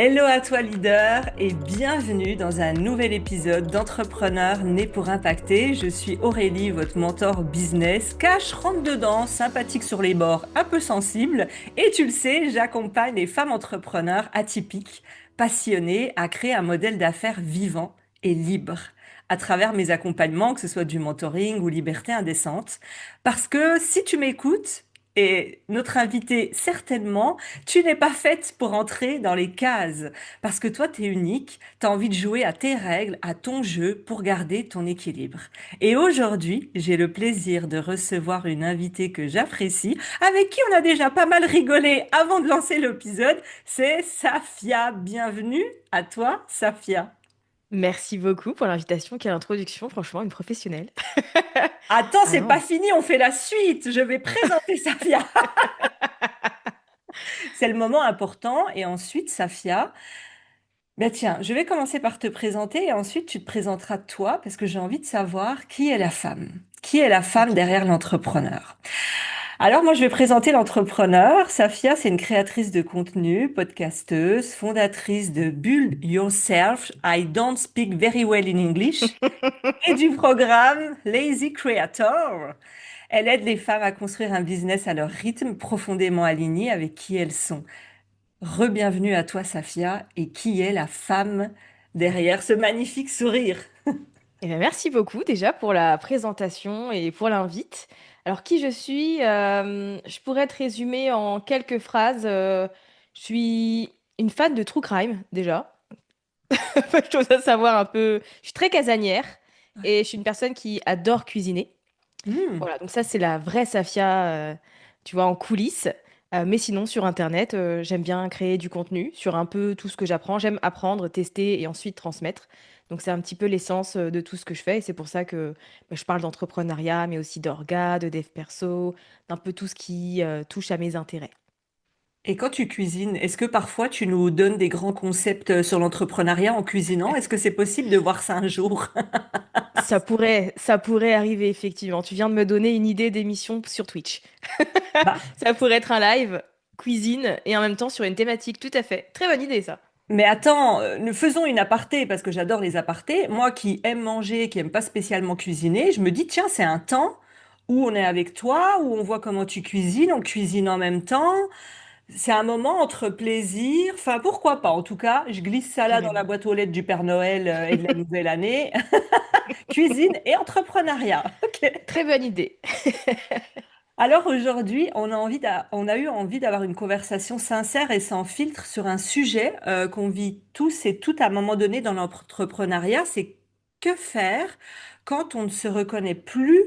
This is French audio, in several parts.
Hello à toi leader et bienvenue dans un nouvel épisode d'Entrepreneurs nés pour impacter. Je suis Aurélie, votre mentor business, cash rentre dedans, sympathique sur les bords, un peu sensible. Et tu le sais, j'accompagne les femmes entrepreneurs atypiques, passionnées à créer un modèle d'affaires vivant et libre à travers mes accompagnements, que ce soit du mentoring ou liberté indécente. Parce que si tu m'écoutes, et notre invitée certainement, tu n'es pas faite pour entrer dans les cases, parce que toi, tu es unique, tu as envie de jouer à tes règles, à ton jeu, pour garder ton équilibre. Et aujourd'hui, j'ai le plaisir de recevoir une invitée que j'apprécie, avec qui on a déjà pas mal rigolé avant de lancer l'épisode, c'est Safia. Bienvenue à toi, Safia. Merci beaucoup pour l'invitation. Quelle introduction, franchement, une professionnelle. Attends, Ah c'est pas non. fini, on fait la suite. Je vais présenter Safia. C'est le moment important. Et ensuite, Safia. Ben tiens, je vais commencer par te présenter et ensuite tu te présenteras toi parce que j'ai envie de savoir qui est la femme. Qui est la femme Ok. derrière l'entrepreneur? Alors moi je vais présenter l'entrepreneur. Safia, c'est une créatrice de contenu, podcasteuse, fondatrice de Build Yourself, I Don't Speak Very Well in English, et du programme Lazy Creator. Elle aide les femmes à construire un business à leur rythme profondément aligné avec qui elles sont. Rebienvenue à toi, Safia, et qui est la femme derrière ce magnifique sourire? Eh bien, merci beaucoup déjà pour la présentation et pour l'invite. Alors, qui je suis? Je pourrais te résumer en quelques phrases. Je suis une fan de true crime, déjà. Je dois savoir un peu. Je suis très casanière et je suis une personne qui adore cuisiner. Hmm. Voilà, donc ça, c'est la vraie Safia, tu vois, en coulisses. Mais sinon, sur Internet, j'aime bien créer du contenu sur un peu tout ce que j'apprends. J'aime apprendre, tester et ensuite transmettre. Donc, c'est un petit peu l'essence de tout ce que je fais. Et c'est pour ça que je parle d'entrepreneuriat, mais aussi d'orga, de dev perso, d'un peu tout ce qui touche à mes intérêts. Et quand tu cuisines, est-ce que parfois tu nous donnes des grands concepts sur l'entrepreneuriat en cuisinant? Est-ce que c'est possible de voir ça un jour? Ça pourrait arriver, effectivement. Tu viens de me donner une idée d'émission sur Twitch. Bah, Ça pourrait être un live, cuisine, et en même temps sur une thématique. Tout à fait. Très bonne idée, ça. mais attends, nous faisons une aparté parce que j'adore les apartés. Moi qui aime manger, qui aime pas spécialement cuisiner, je me dis, tiens, c'est un temps où on est avec toi, où on voit comment tu cuisines, on cuisine en même temps. C'est un moment entre plaisir, enfin pourquoi pas. En tout cas, je glisse ça là dans la Carrément. boîte aux lettres du Père Noël et de la nouvelle année. Cuisine et entrepreneuriat. Ok. Très bonne idée. Alors aujourd'hui, on a eu envie d'avoir une conversation sincère et sans filtre sur un sujet qu'on vit tous et toutes à un moment donné dans l'entrepreneuriat, c'est que faire quand on ne se reconnaît plus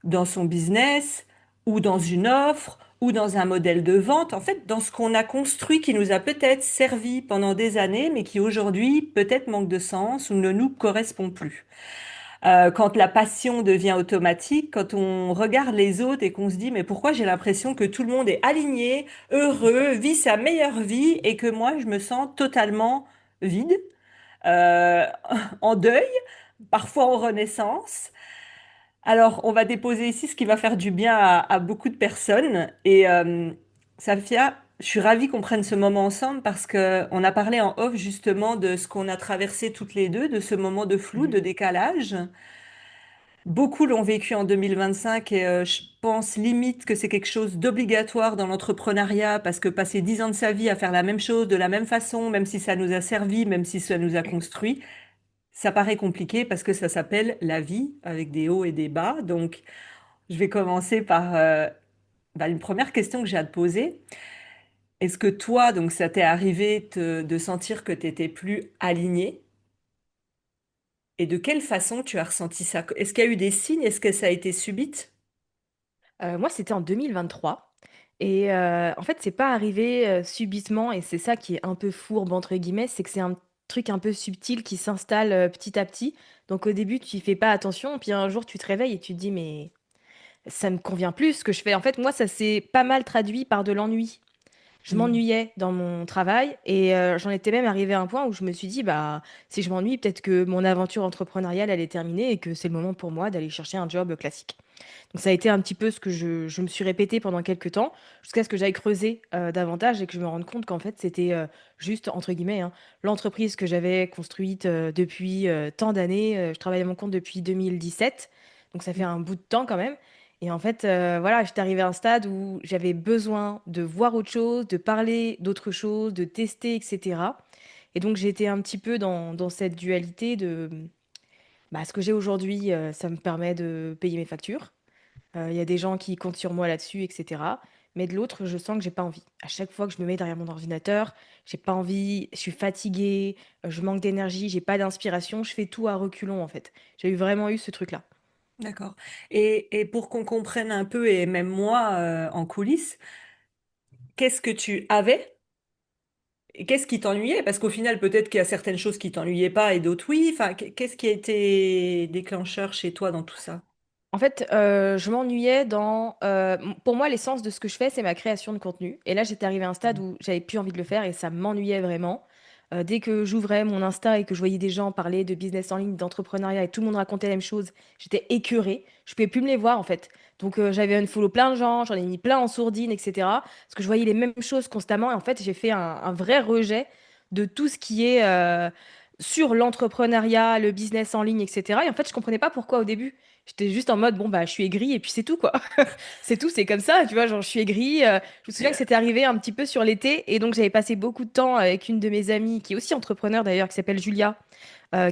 dans son business ou dans une offre ou dans un modèle de vente, en fait, dans ce qu'on a construit qui nous a peut-être servi pendant des années, mais qui aujourd'hui peut-être manque de sens ou ne nous correspond plus. Quand la passion devient automatique, quand on regarde les autres et qu'on se dit, mais pourquoi j'ai l'impression que tout le monde est aligné, heureux, vit sa meilleure vie et que moi, je me sens totalement vide, euh, en deuil, parfois en renaissance. Alors, on va déposer ici ce qui va faire du bien à beaucoup de personnes. Et Safia, je suis ravie qu'on prenne ce moment ensemble parce que on a parlé en off justement de ce qu'on a traversé toutes les deux, de ce moment de flou, Mhm. de décalage. Beaucoup l'ont vécu en 2025 et je pense limite que c'est quelque chose d'obligatoire dans l'entrepreneuriat parce que passer 10 ans de sa vie à faire la même chose de la même façon, même si ça nous a servi, même si ça nous a construit, ça paraît compliqué parce que ça s'appelle la vie avec des hauts et des bas. Donc, je vais commencer par une première question que j'ai à te poser. Est-ce que toi, donc ça t'est arrivé de sentir que tu étais plus aligné? Et de quelle façon tu as ressenti ça? Est-ce qu'il y a eu des signes? Est-ce que ça a été subite? Moi, c'était en 2023. Et en fait, c'est pas arrivé subitement. Et c'est ça qui est un peu fourbe, entre guillemets. C'est que c'est un truc un peu subtil qui s'installe petit à petit. Donc au début, tu y fais pas attention. Puis un jour, tu te réveilles et tu te dis, mais ça me convient plus ce que je fais. En fait, moi, ça s'est pas mal traduit par de l'ennui. Je Mm. m'ennuyais dans mon travail et j'en étais même arrivée à un point où je me suis dit, bah, si je m'ennuie, peut-être que mon aventure entrepreneuriale, elle est terminée et que c'est le moment pour moi d'aller chercher un job classique. Donc ça a été un petit peu ce que je me suis répété pendant quelques temps, jusqu'à ce que j'aille creuser davantage et que je me rende compte qu'en fait, c'était juste, entre guillemets, hein, l'entreprise que j'avais construite depuis tant d'années. Je travaille à mon compte depuis 2017, donc ça fait un bout de temps quand même. Et en fait, voilà, j'étais arrivée à un stade où j'avais besoin de voir autre chose, de parler d'autre chose, de tester, etc. Et donc j'étais un petit peu dans cette dualité de bah, ce que j'ai aujourd'hui, ça me permet de payer mes factures. Il y a des gens qui comptent sur moi là-dessus, etc. Mais de l'autre, je sens que j'ai pas envie. À chaque fois que je me mets derrière mon ordinateur, j'ai pas envie, je suis fatiguée, je manque d'énergie, j'ai pas d'inspiration, je fais tout à reculons en fait. J'ai vraiment eu ce truc-là. D'accord. Et pour qu'on comprenne un peu, et même moi en coulisses, qu'est-ce que tu avais et qu'est-ce qui t'ennuyait? Parce qu'au final, peut-être qu'il y a certaines choses qui t'ennuyaient pas et d'autres oui. Enfin, qu'est-ce qui a été déclencheur chez toi dans tout ça? En fait, je m'ennuyais dans... pour moi, l'essence de ce que je fais, c'est ma création de contenu. Et là, j'étais arrivée à un stade où j'avais plus envie de le faire et ça m'ennuyait vraiment. Dès que j'ouvrais mon Insta et que je voyais des gens parler de business en ligne, d'entrepreneuriat et tout le monde racontait la même chose, j'étais écœurée. Je pouvais plus me les voir en fait. Donc j'avais unfollow plein de gens, j'en ai mis plein en sourdine, etc. Parce que je voyais les mêmes choses constamment. Et en fait, j'ai fait un vrai rejet de tout ce qui est sur l'entrepreneuriat, le business en ligne, etc. Et en fait, je comprenais pas pourquoi au début. J'étais juste en mode, bon, bah, je suis aigrie et puis c'est tout, quoi. C'est tout, c'est comme ça, tu vois, genre, je suis aigrie. Je me souviens que c'était arrivé un petit peu sur l'été et donc j'avais passé beaucoup de temps avec une de mes amies, qui est aussi entrepreneur d'ailleurs, qui s'appelle Julia,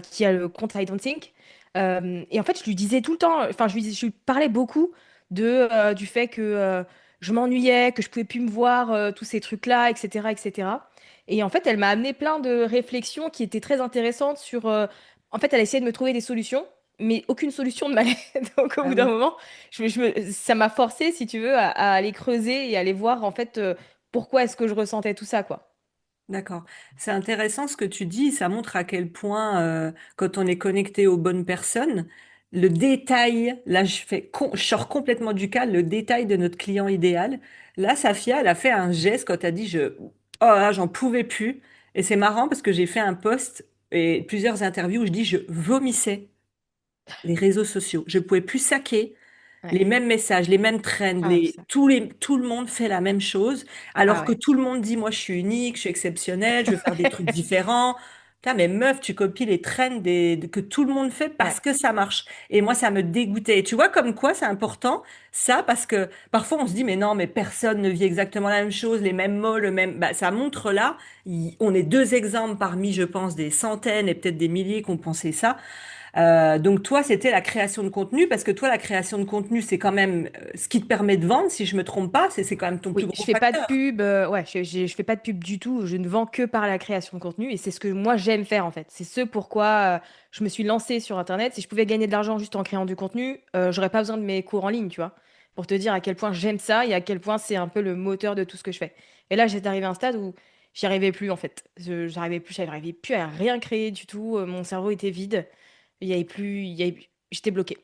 qui a le compte I Don't Think. Et en fait, je lui disais tout le temps, enfin, je lui parlais beaucoup du fait que je m'ennuyais, que je pouvais plus me voir, tous ces trucs-là, etc., etc. Et en fait, elle m'a amené plein de réflexions qui étaient très intéressantes sur. En fait, elle a essayé de me trouver des solutions, mais aucune solution ne m'allait. Donc, au Ah bout d'un oui. moment, ça m'a forcé, si tu veux, à aller creuser et aller voir en fait pourquoi est-ce que je ressentais tout ça, quoi. D'accord. C'est intéressant ce que tu dis. Ça montre à quel point, quand on est connecté aux bonnes personnes, le détail, là, je sors complètement du cadre, le détail de notre client idéal. Là, Safia, elle a fait un geste quand elle a dit, oh là, j'en pouvais plus. Et c'est marrant parce que j'ai fait un post et plusieurs interviews où je dis, je vomissais les réseaux sociaux. Je pouvais plus saquer Ouais. les mêmes messages, les mêmes trends, Ah, ça. tout le monde fait la même chose, alors Ah que ouais. tout le monde dit, moi, je suis unique, je suis exceptionnelle, je veux faire des trucs différents. Putain, mais meuf, tu copies les trends que tout le monde fait Ouais. parce que ça marche. Et moi, ça me dégoûtait. Et tu vois comme quoi c'est important, ça, parce que parfois on se dit, mais non, mais personne ne vit exactement la même chose, les mêmes mots, le même. Bah, ça montre là, on est deux exemples parmi, je pense, des centaines et peut-être des milliers qui ont pensé ça. Donc toi, c'était la création de contenu, parce que toi, la création de contenu, c'est quand même ce qui te permet de vendre, si je me trompe pas, c'est quand même ton plus Oui, je gros fais pas de facteur. pub, ouais, je fais pas de pub du tout. Je ne vends que par la création de contenu et c'est ce que moi j'aime faire en fait. C'est ce pourquoi je me suis lancée sur Internet. Si je pouvais gagner de l'argent juste en créant du contenu, j'aurais pas besoin de mes cours en ligne, tu vois, pour te dire à quel point j'aime ça et à quel point c'est un peu le moteur de tout ce que je fais. Et là, j'étais arrivée à un stade où j'y arrivais plus en fait. J'arrivais plus à rien créer du tout. Mon cerveau était vide. J'étais bloquée.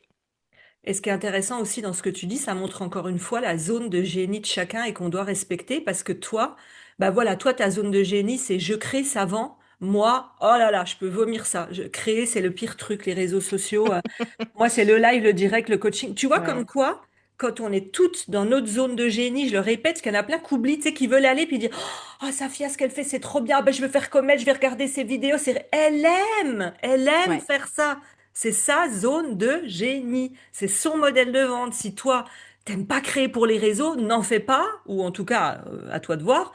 Et ce qui est intéressant aussi dans ce que tu dis, ça montre encore une fois la zone de génie de chacun et qu'on doit respecter, parce que toi, bah voilà, toi, ta zone de génie, c'est je crée, ça vend. Moi, oh là là, je peux vomir ça. Créer, c'est le pire truc, les réseaux sociaux. Moi, c'est le live, le direct, le coaching. Tu vois comme Ouais, quoi, quand on est toutes dans notre zone de génie, je le répète, parce qu'il y en a plein qui oublient, tu sais, qui veulent aller puis dire, oh, Safia, ce qu'elle fait, c'est trop bien. Ben, je vais faire comme elle, je vais regarder ses vidéos. Elle aime ouais, faire ça. C'est sa zone de génie. C'est son modèle de vente. Si toi, t'aimes pas créer pour les réseaux, n'en fais pas, ou en tout cas, à toi de voir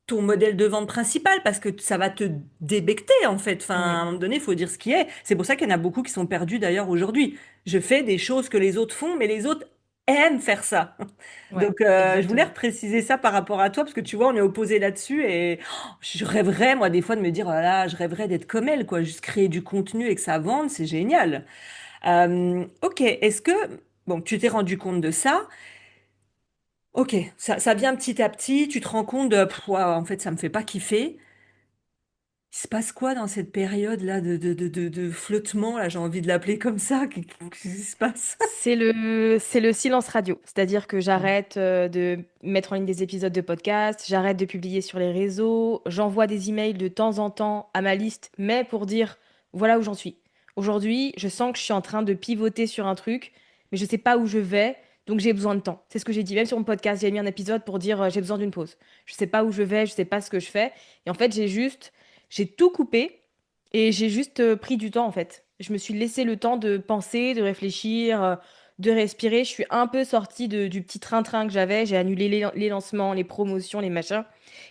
ton modèle de vente principal parce que ça va te débecter en fait. Enfin, à un oui, moment donné, il faut dire ce qui est. C'est pour ça qu'il y en a beaucoup qui sont perdus d'ailleurs aujourd'hui. Je fais des choses que les autres font, mais les autres aiment faire ça. ouais, Donc, je voulais exactement. repréciser ça par rapport à toi parce que tu vois, on est opposés là-dessus et je rêverais moi des fois de me dire, oh là, là, je rêverais d'être comme elle, quoi, juste créer du contenu et que ça vende, c'est génial. Ok, est-ce que bon, tu t'es rendu compte de ça? Ok, ça vient petit à petit, tu te rends compte de, pff, ouah, en fait, ça me fait pas kiffer. Il se passe quoi dans cette période-là de flottement, là, j'ai envie de l'appeler comme ça, qu'est-ce qui se passe? C'est le silence radio. C'est-à-dire que j'arrête de mettre en ligne des épisodes de podcast, j'arrête de publier sur les réseaux, j'envoie des emails de temps en temps à ma liste, mais pour dire voilà où j'en suis. Aujourd'hui, je sens que je suis en train de pivoter sur un truc, mais je sais pas où je vais, donc j'ai besoin de temps. C'est ce que j'ai dit. Même sur mon podcast, j'ai mis un épisode pour dire j'ai besoin d'une pause. Je sais pas où je vais, je sais pas ce que je fais. Et en fait, j'ai tout coupé et j'ai juste pris du temps en fait. Je me suis laissé le temps de penser, de réfléchir, de respirer. Je suis un peu sortie du petit train-train que j'avais. J'ai annulé les lancements, les promotions, les machins.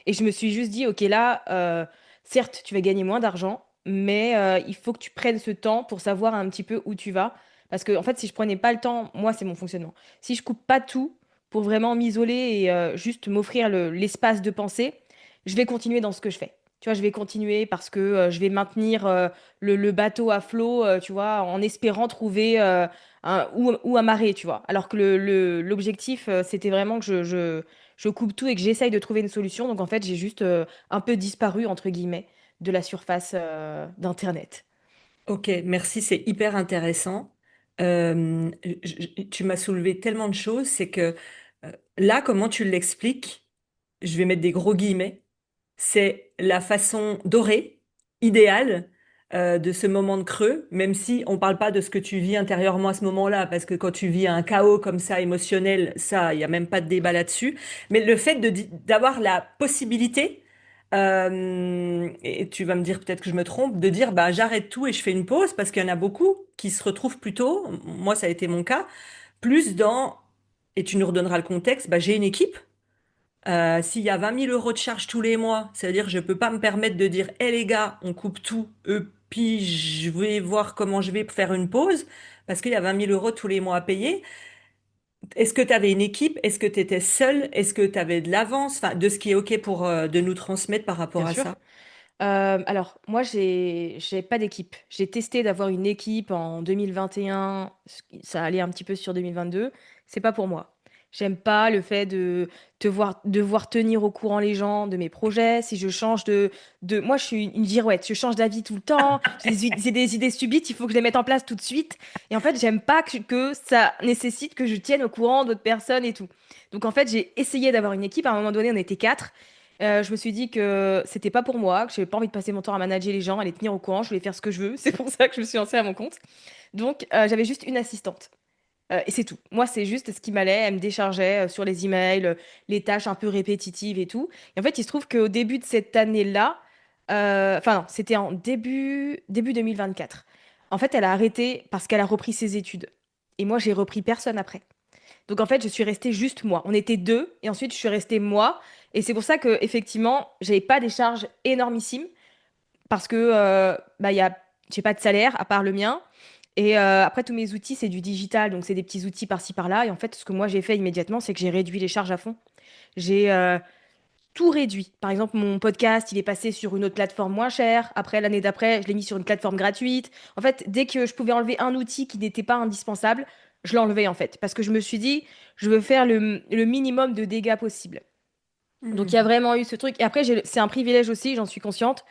Et je me suis juste dit, ok, là, certes, tu vas gagner moins d'argent, mais il faut que tu prennes ce temps pour savoir un petit peu où tu vas. Parce que, en fait, si je prenais pas le temps, moi, c'est mon fonctionnement. Si je coupe pas tout pour vraiment m'isoler et juste m'offrir l'espace de penser, je vais continuer dans ce que je fais. Tu vois, je vais continuer parce que je vais maintenir le bateau à flot, tu vois, en espérant trouver ou amarrer, tu vois. Alors que l'objectif, c'était vraiment que je coupe tout et que j'essaye de trouver une solution. Donc en fait, j'ai juste un peu disparu, entre guillemets, de la surface d'Internet. Ok, merci, c'est hyper intéressant. Tu m'as soulevé tellement de choses, c'est que là, comment tu l'expliques, je vais mettre des gros guillemets, c'est la façon dorée, idéale, de ce moment de creux, même si on parle pas de ce que tu vis intérieurement à ce moment-là, parce que quand tu vis un chaos comme ça émotionnel, ça, il y a même pas de débat là-dessus. Mais le fait d'avoir la possibilité, et tu vas me dire peut-être que je me trompe, de dire bah j'arrête tout et je fais une pause, parce qu'il y en a beaucoup qui se retrouvent plutôt, moi ça a été mon cas, plus dans, et tu nous redonneras le contexte, bah j'ai une équipe. S'il y a 20 000 € de charges tous les mois, c'est-à-dire que je peux pas me permettre de dire, hé les gars, on coupe tout, puis je vais voir comment je vais faire une pause, parce qu'il y a 20 000 € tous les mois à payer. Est-ce que tu avais une équipe? Est-ce que tu étais seul? Est-ce que tu avais de l'avance? Enfin, de ce qui est OK pour de nous transmettre par rapport Bien à sûr. ça? Alors, moi, j'ai pas d'équipe. J'ai testé d'avoir une équipe en 2021. Ça allait un petit peu sur 2022. C'est pas pour moi. J'aime pas le fait de devoir tenir au courant les gens de mes projets. Si je change moi, je suis une girouette. Je change d'avis tout le temps. J'ai des idées subites. Il faut que je les mette en place tout de suite. Et en fait, j'aime pas que ça nécessite que je tienne au courant d'autres personnes et tout. Donc, en fait, j'ai essayé d'avoir une équipe. À un moment donné, on était quatre. Je me suis dit que c'était pas pour moi, que j'avais pas envie de passer mon temps à manager les gens, à les tenir au courant, je voulais faire ce que je veux. C'est pour ça que je me suis lancée à mon compte. Donc, j'avais juste une assistante. Et c'est tout. Moi, c'est juste ce qui m'allait. Elle me déchargeait sur les emails, les tâches un peu répétitives et tout. Et en fait, il se trouve qu'au début de cette année-là, enfin non, c'était en début 2024. En fait, elle a arrêté parce qu'elle a repris ses études. Et moi, j'ai repris personne après. Donc en fait, je suis restée juste moi. On était deux et ensuite je suis restée moi. Et c'est pour ça que effectivement, j'avais pas des charges énormissimes parce que j'ai pas de salaire à part le mien. Et après tous mes outils, c'est du digital, donc c'est des petits outils par-ci par-là. Et en fait, ce que moi j'ai fait immédiatement, c'est que j'ai réduit les charges à fond. J'ai tout réduit. Par exemple, mon podcast, il est passé sur une autre plateforme moins chère. Après, l'année d'après, je l'ai mis sur une plateforme gratuite. En fait, dès que je pouvais enlever un outil qui n'était pas indispensable, je l'enlevais en fait. Parce que je me suis dit, je veux faire le minimum de dégâts possible. Donc, il y a Hmm. vraiment eu ce truc. Et après, c'est un privilège aussi, j'en suis consciente.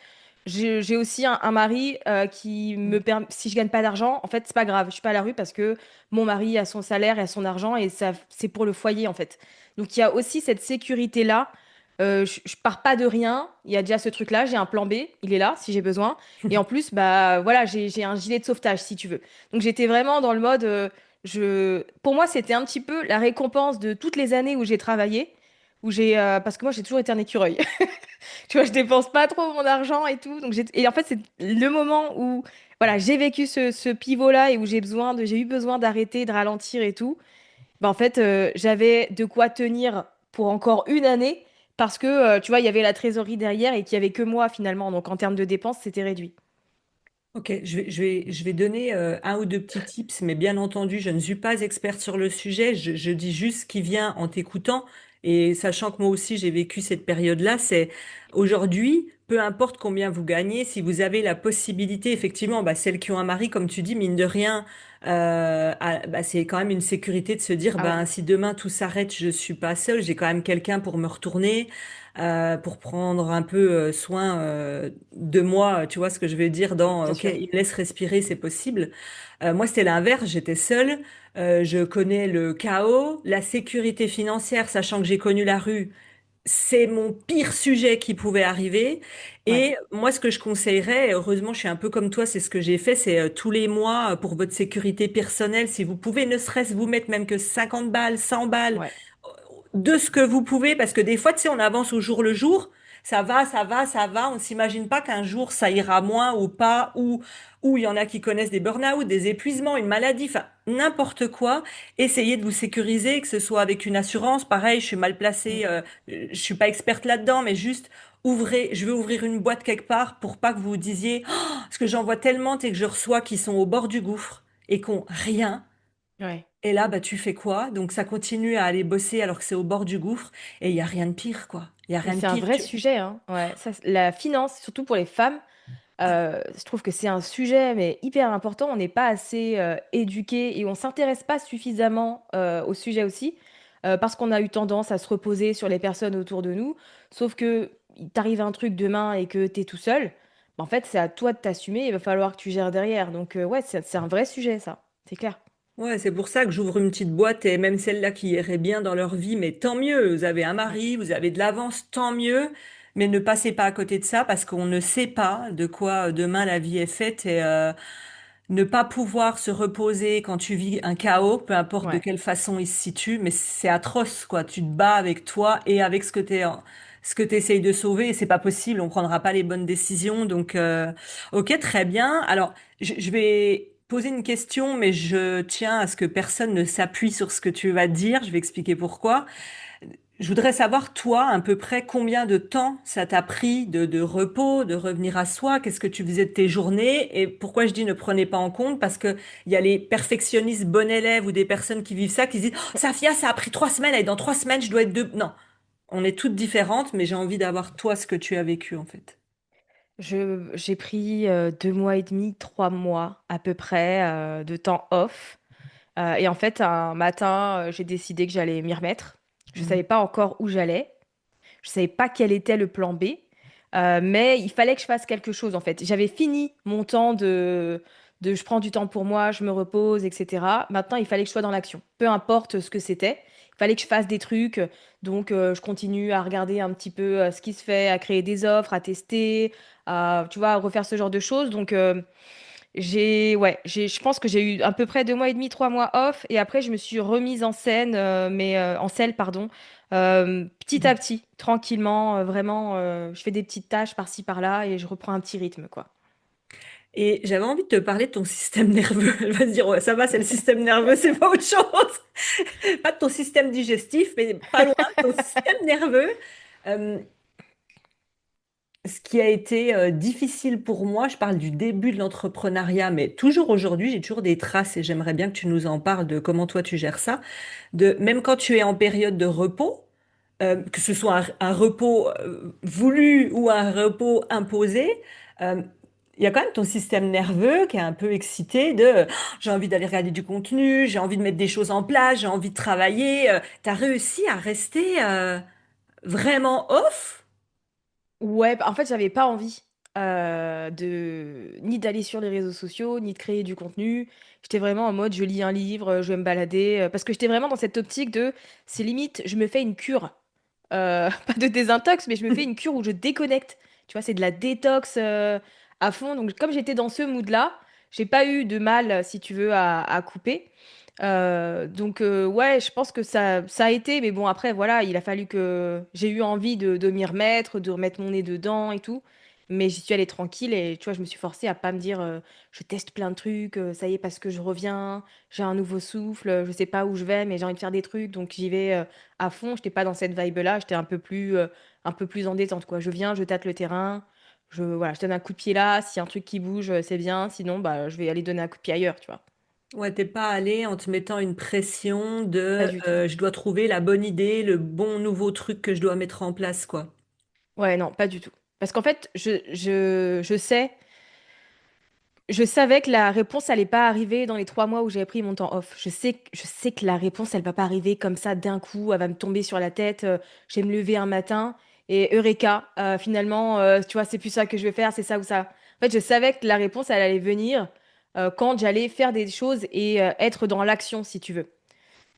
J'ai aussi un mari qui me permet, si je gagne pas d'argent, en fait, c'est pas grave. Je suis pas à la rue parce que mon mari a son salaire et a son argent et ça, c'est pour le foyer, en fait. Donc, il y a aussi cette sécurité-là. Je pars pas de rien. Il y a déjà ce truc-là. J'ai un plan B. Il est là si j'ai besoin. Et en plus, bah voilà, j'ai un gilet de sauvetage si tu veux. Donc, j'étais vraiment dans le mode. Pour moi, c'était un petit peu la récompense de toutes les années où j'ai travaillé, parce que moi, j'ai toujours été un écureuil. Tu vois, je dépense pas trop mon argent et tout. Et en fait, c'est le moment où, voilà, j'ai vécu ce pivot-là et où j'ai eu besoin d'arrêter, de ralentir et tout. Bah, en fait, j'avais de quoi tenir pour encore une année parce que, tu vois, il y avait la trésorerie derrière et qu'il y avait que moi finalement. Donc, en termes de dépenses, c'était réduit. Ok, je vais donner un ou deux petits tips, mais bien entendu, je ne suis pas experte sur le sujet. Je dis juste ce qui vient en t'écoutant et sachant que moi aussi j'ai vécu cette période-là, c'est aujourd'hui. peu importe combien vous gagnez, si vous avez la possibilité, effectivement, bah, celles qui ont un mari, comme tu dis, mine de rien, bah, c'est quand même une sécurité de se dire, Ah ouais, ben, si demain tout s'arrête, je suis pas seule, j'ai quand même quelqu'un pour me retourner, pour prendre un peu soin de moi, tu vois ce que je veux dire, bien OK, sûr. il me laisse respirer, c'est possible. Moi, c'était l'inverse, j'étais seule, je connais le chaos, la sécurité financière, sachant que j'ai connu la rue. C'est mon pire sujet qui pouvait arriver. Ouais, Et moi, ce que je conseillerais, et heureusement, je suis un peu comme toi, c'est ce que j'ai fait, c'est tous les mois, pour votre sécurité personnelle, si vous pouvez, ne serait-ce vous mettre même que 50 balles, 100 balles, ouais. de ce que vous pouvez, parce que des fois, tu sais, on avance au jour le jour, ça va, ça va, ça va, on s'imagine pas qu'un jour ça ira moins ou pas, ou il y en a qui connaissent des burn-out, des épuisements, une maladie, enfin, n'importe quoi. Essayez de vous sécuriser, que ce soit avec une assurance, pareil, je suis mal Mm. placée, je suis pas experte là-dedans, mais juste ouvrez, je vais ouvrir une boîte quelque part pour pas que vous vous disiez, oh, ce que j'en vois tellement et que je reçois qui sont au bord du gouffre et qui ont rien. Ouais. Et là, bah, tu fais quoi? Donc, ça continue à aller bosser alors que c'est au bord du gouffre. Et il y a rien de pire, quoi. Il y a Mais rien de c'est un pire. vrai sujet, hein. Ouais, ça, la finance, surtout pour les femmes, je trouve que c'est un sujet mais hyper important. On n'est pas assez éduqué et on s'intéresse pas suffisamment au sujet aussi parce qu'on a eu tendance à se reposer sur les personnes autour de nous. Sauf que il t'arrive un truc demain et que tu es tout seul, bah, en fait, c'est à toi de t'assumer. Il va falloir que tu gères derrière. Donc, ouais, c'est un vrai sujet, ça. C'est clair. Ouais, c'est pour ça que j'ouvre une petite boîte et même celles-là qui iraient bien dans leur vie, mais tant mieux. Vous avez un Ouais. mari, vous avez de l'avance, tant mieux. Mais ne passez pas à côté de ça parce qu'on ne sait pas de quoi demain la vie est faite et ne pas pouvoir se reposer quand tu vis un chaos, peu importe de Ouais. quelle façon il se situe, mais c'est atroce, quoi. Tu te bats avec toi et avec ce que t'essayes de sauver et c'est pas possible. On prendra pas les bonnes décisions. Donc, ok, très bien. Alors, je vais poser une question, mais je tiens à ce que personne ne s'appuie sur ce que tu vas dire. Je vais expliquer pourquoi. Je voudrais savoir, toi, à peu près combien de temps ça t'a pris de repos, de revenir à soi, qu'est-ce que tu faisais de tes journées et pourquoi je dis ne prenez pas en compte parce que il y a les perfectionnistes bons élèves ou des personnes qui vivent ça qui se disent oh, Safia, ça a pris 3 semaines et dans 3 semaines je dois être deux. Non, on est toutes différentes, mais j'ai envie d'avoir toi ce que tu as vécu en fait. J'ai pris 2 mois et demi, 3 mois à peu près de temps off. Et en fait, un matin, j'ai décidé que j'allais m'y remettre. Je savais Mhm. pas encore où j'allais. Je savais pas quel était le plan B. Mais il fallait que je fasse quelque chose en fait. J'avais fini mon temps de je prends du temps pour moi, je me repose, etc. Maintenant, il fallait que je sois dans l'action. Peu importe ce que c'était. Il fallait que je fasse des trucs. Donc, je continue à regarder un petit peu ce qui se fait, à créer des offres, à tester, tu vois, à refaire ce genre de choses. Donc, je pense que j'ai eu à peu près 2 mois et demi, 3 mois off, et après je me suis remise en scène, mais en selle, pardon, petit à petit, tranquillement, vraiment, je fais des petites tâches par-ci par-là et je reprends un petit rythme, quoi. Et j'avais envie de te parler de ton système nerveux. Elle va se dire, ouais, ça va, c'est le système nerveux, c'est pas autre chose. Pas de ton système digestif, mais pas loin de ton système nerveux. Euh, Ce qui a été difficile pour moi, je parle du début de l'entrepreneuriat, mais toujours aujourd'hui, j'ai toujours des traces et j'aimerais bien que tu nous en parles de comment toi tu gères ça. De même quand tu es en période de repos, que ce soit un repos voulu ou un repos imposé, euh, il y a quand même ton système nerveux qui est un peu excité de oh, j'ai envie d'aller regarder du contenu, j'ai envie de mettre des choses en place, j'ai envie de travailler. Tu as réussi à rester vraiment off? Ouais, bah, en fait, j'avais pas envie ni d'aller sur les réseaux sociaux, ni de créer du contenu. J'étais vraiment en mode, je lis un livre, je vais me balader, parce que j'étais vraiment dans cette optique de, c'est limite, je me fais une cure. Pas de désintox, mais je me fais une cure où je déconnecte. Tu vois, c'est de la détox à fond. Donc, comme j'étais dans ce mood-là, j'ai pas eu de mal, si tu veux, à couper. Donc, ouais, je pense que ça a été. Mais bon, après, voilà, il a fallu que j'ai eu envie de m'y remettre, de remettre mon nez dedans et tout. Mais j'y suis allée tranquille et tu vois, je me suis forcée à pas me dire je teste plein de trucs, ça y est, parce que je reviens, j'ai un nouveau souffle, je sais pas où je vais, mais j'ai envie de faire des trucs, donc j'y vais à fond. J'étais pas dans cette vibe-là, j'étais un peu plus en détente, quoi. Je viens, je tâte le terrain, voilà, je donne un coup de pied là, s'il y a un truc qui bouge, c'est bien, sinon, bah, je vais aller donner un coup de pied ailleurs, tu vois. Ouais, t'es pas allé en te mettant une pression Pas de du tout. je dois trouver la bonne idée, le bon nouveau truc que je dois mettre en place, quoi. Ouais, non, pas du tout. Parce qu'en fait, je savais que la réponse allait pas arriver dans les 3 mois où j'avais pris mon temps off. Je sais que la réponse, elle va pas arriver comme ça d'un coup, elle va me tomber sur la tête. Je vais me lever un matin et Eureka, finalement, tu vois, c'est plus ça que je vais faire, c'est ça ou ça. En fait, je savais que la réponse, elle allait venir quand j'allais faire des choses et être dans l'action, si tu veux.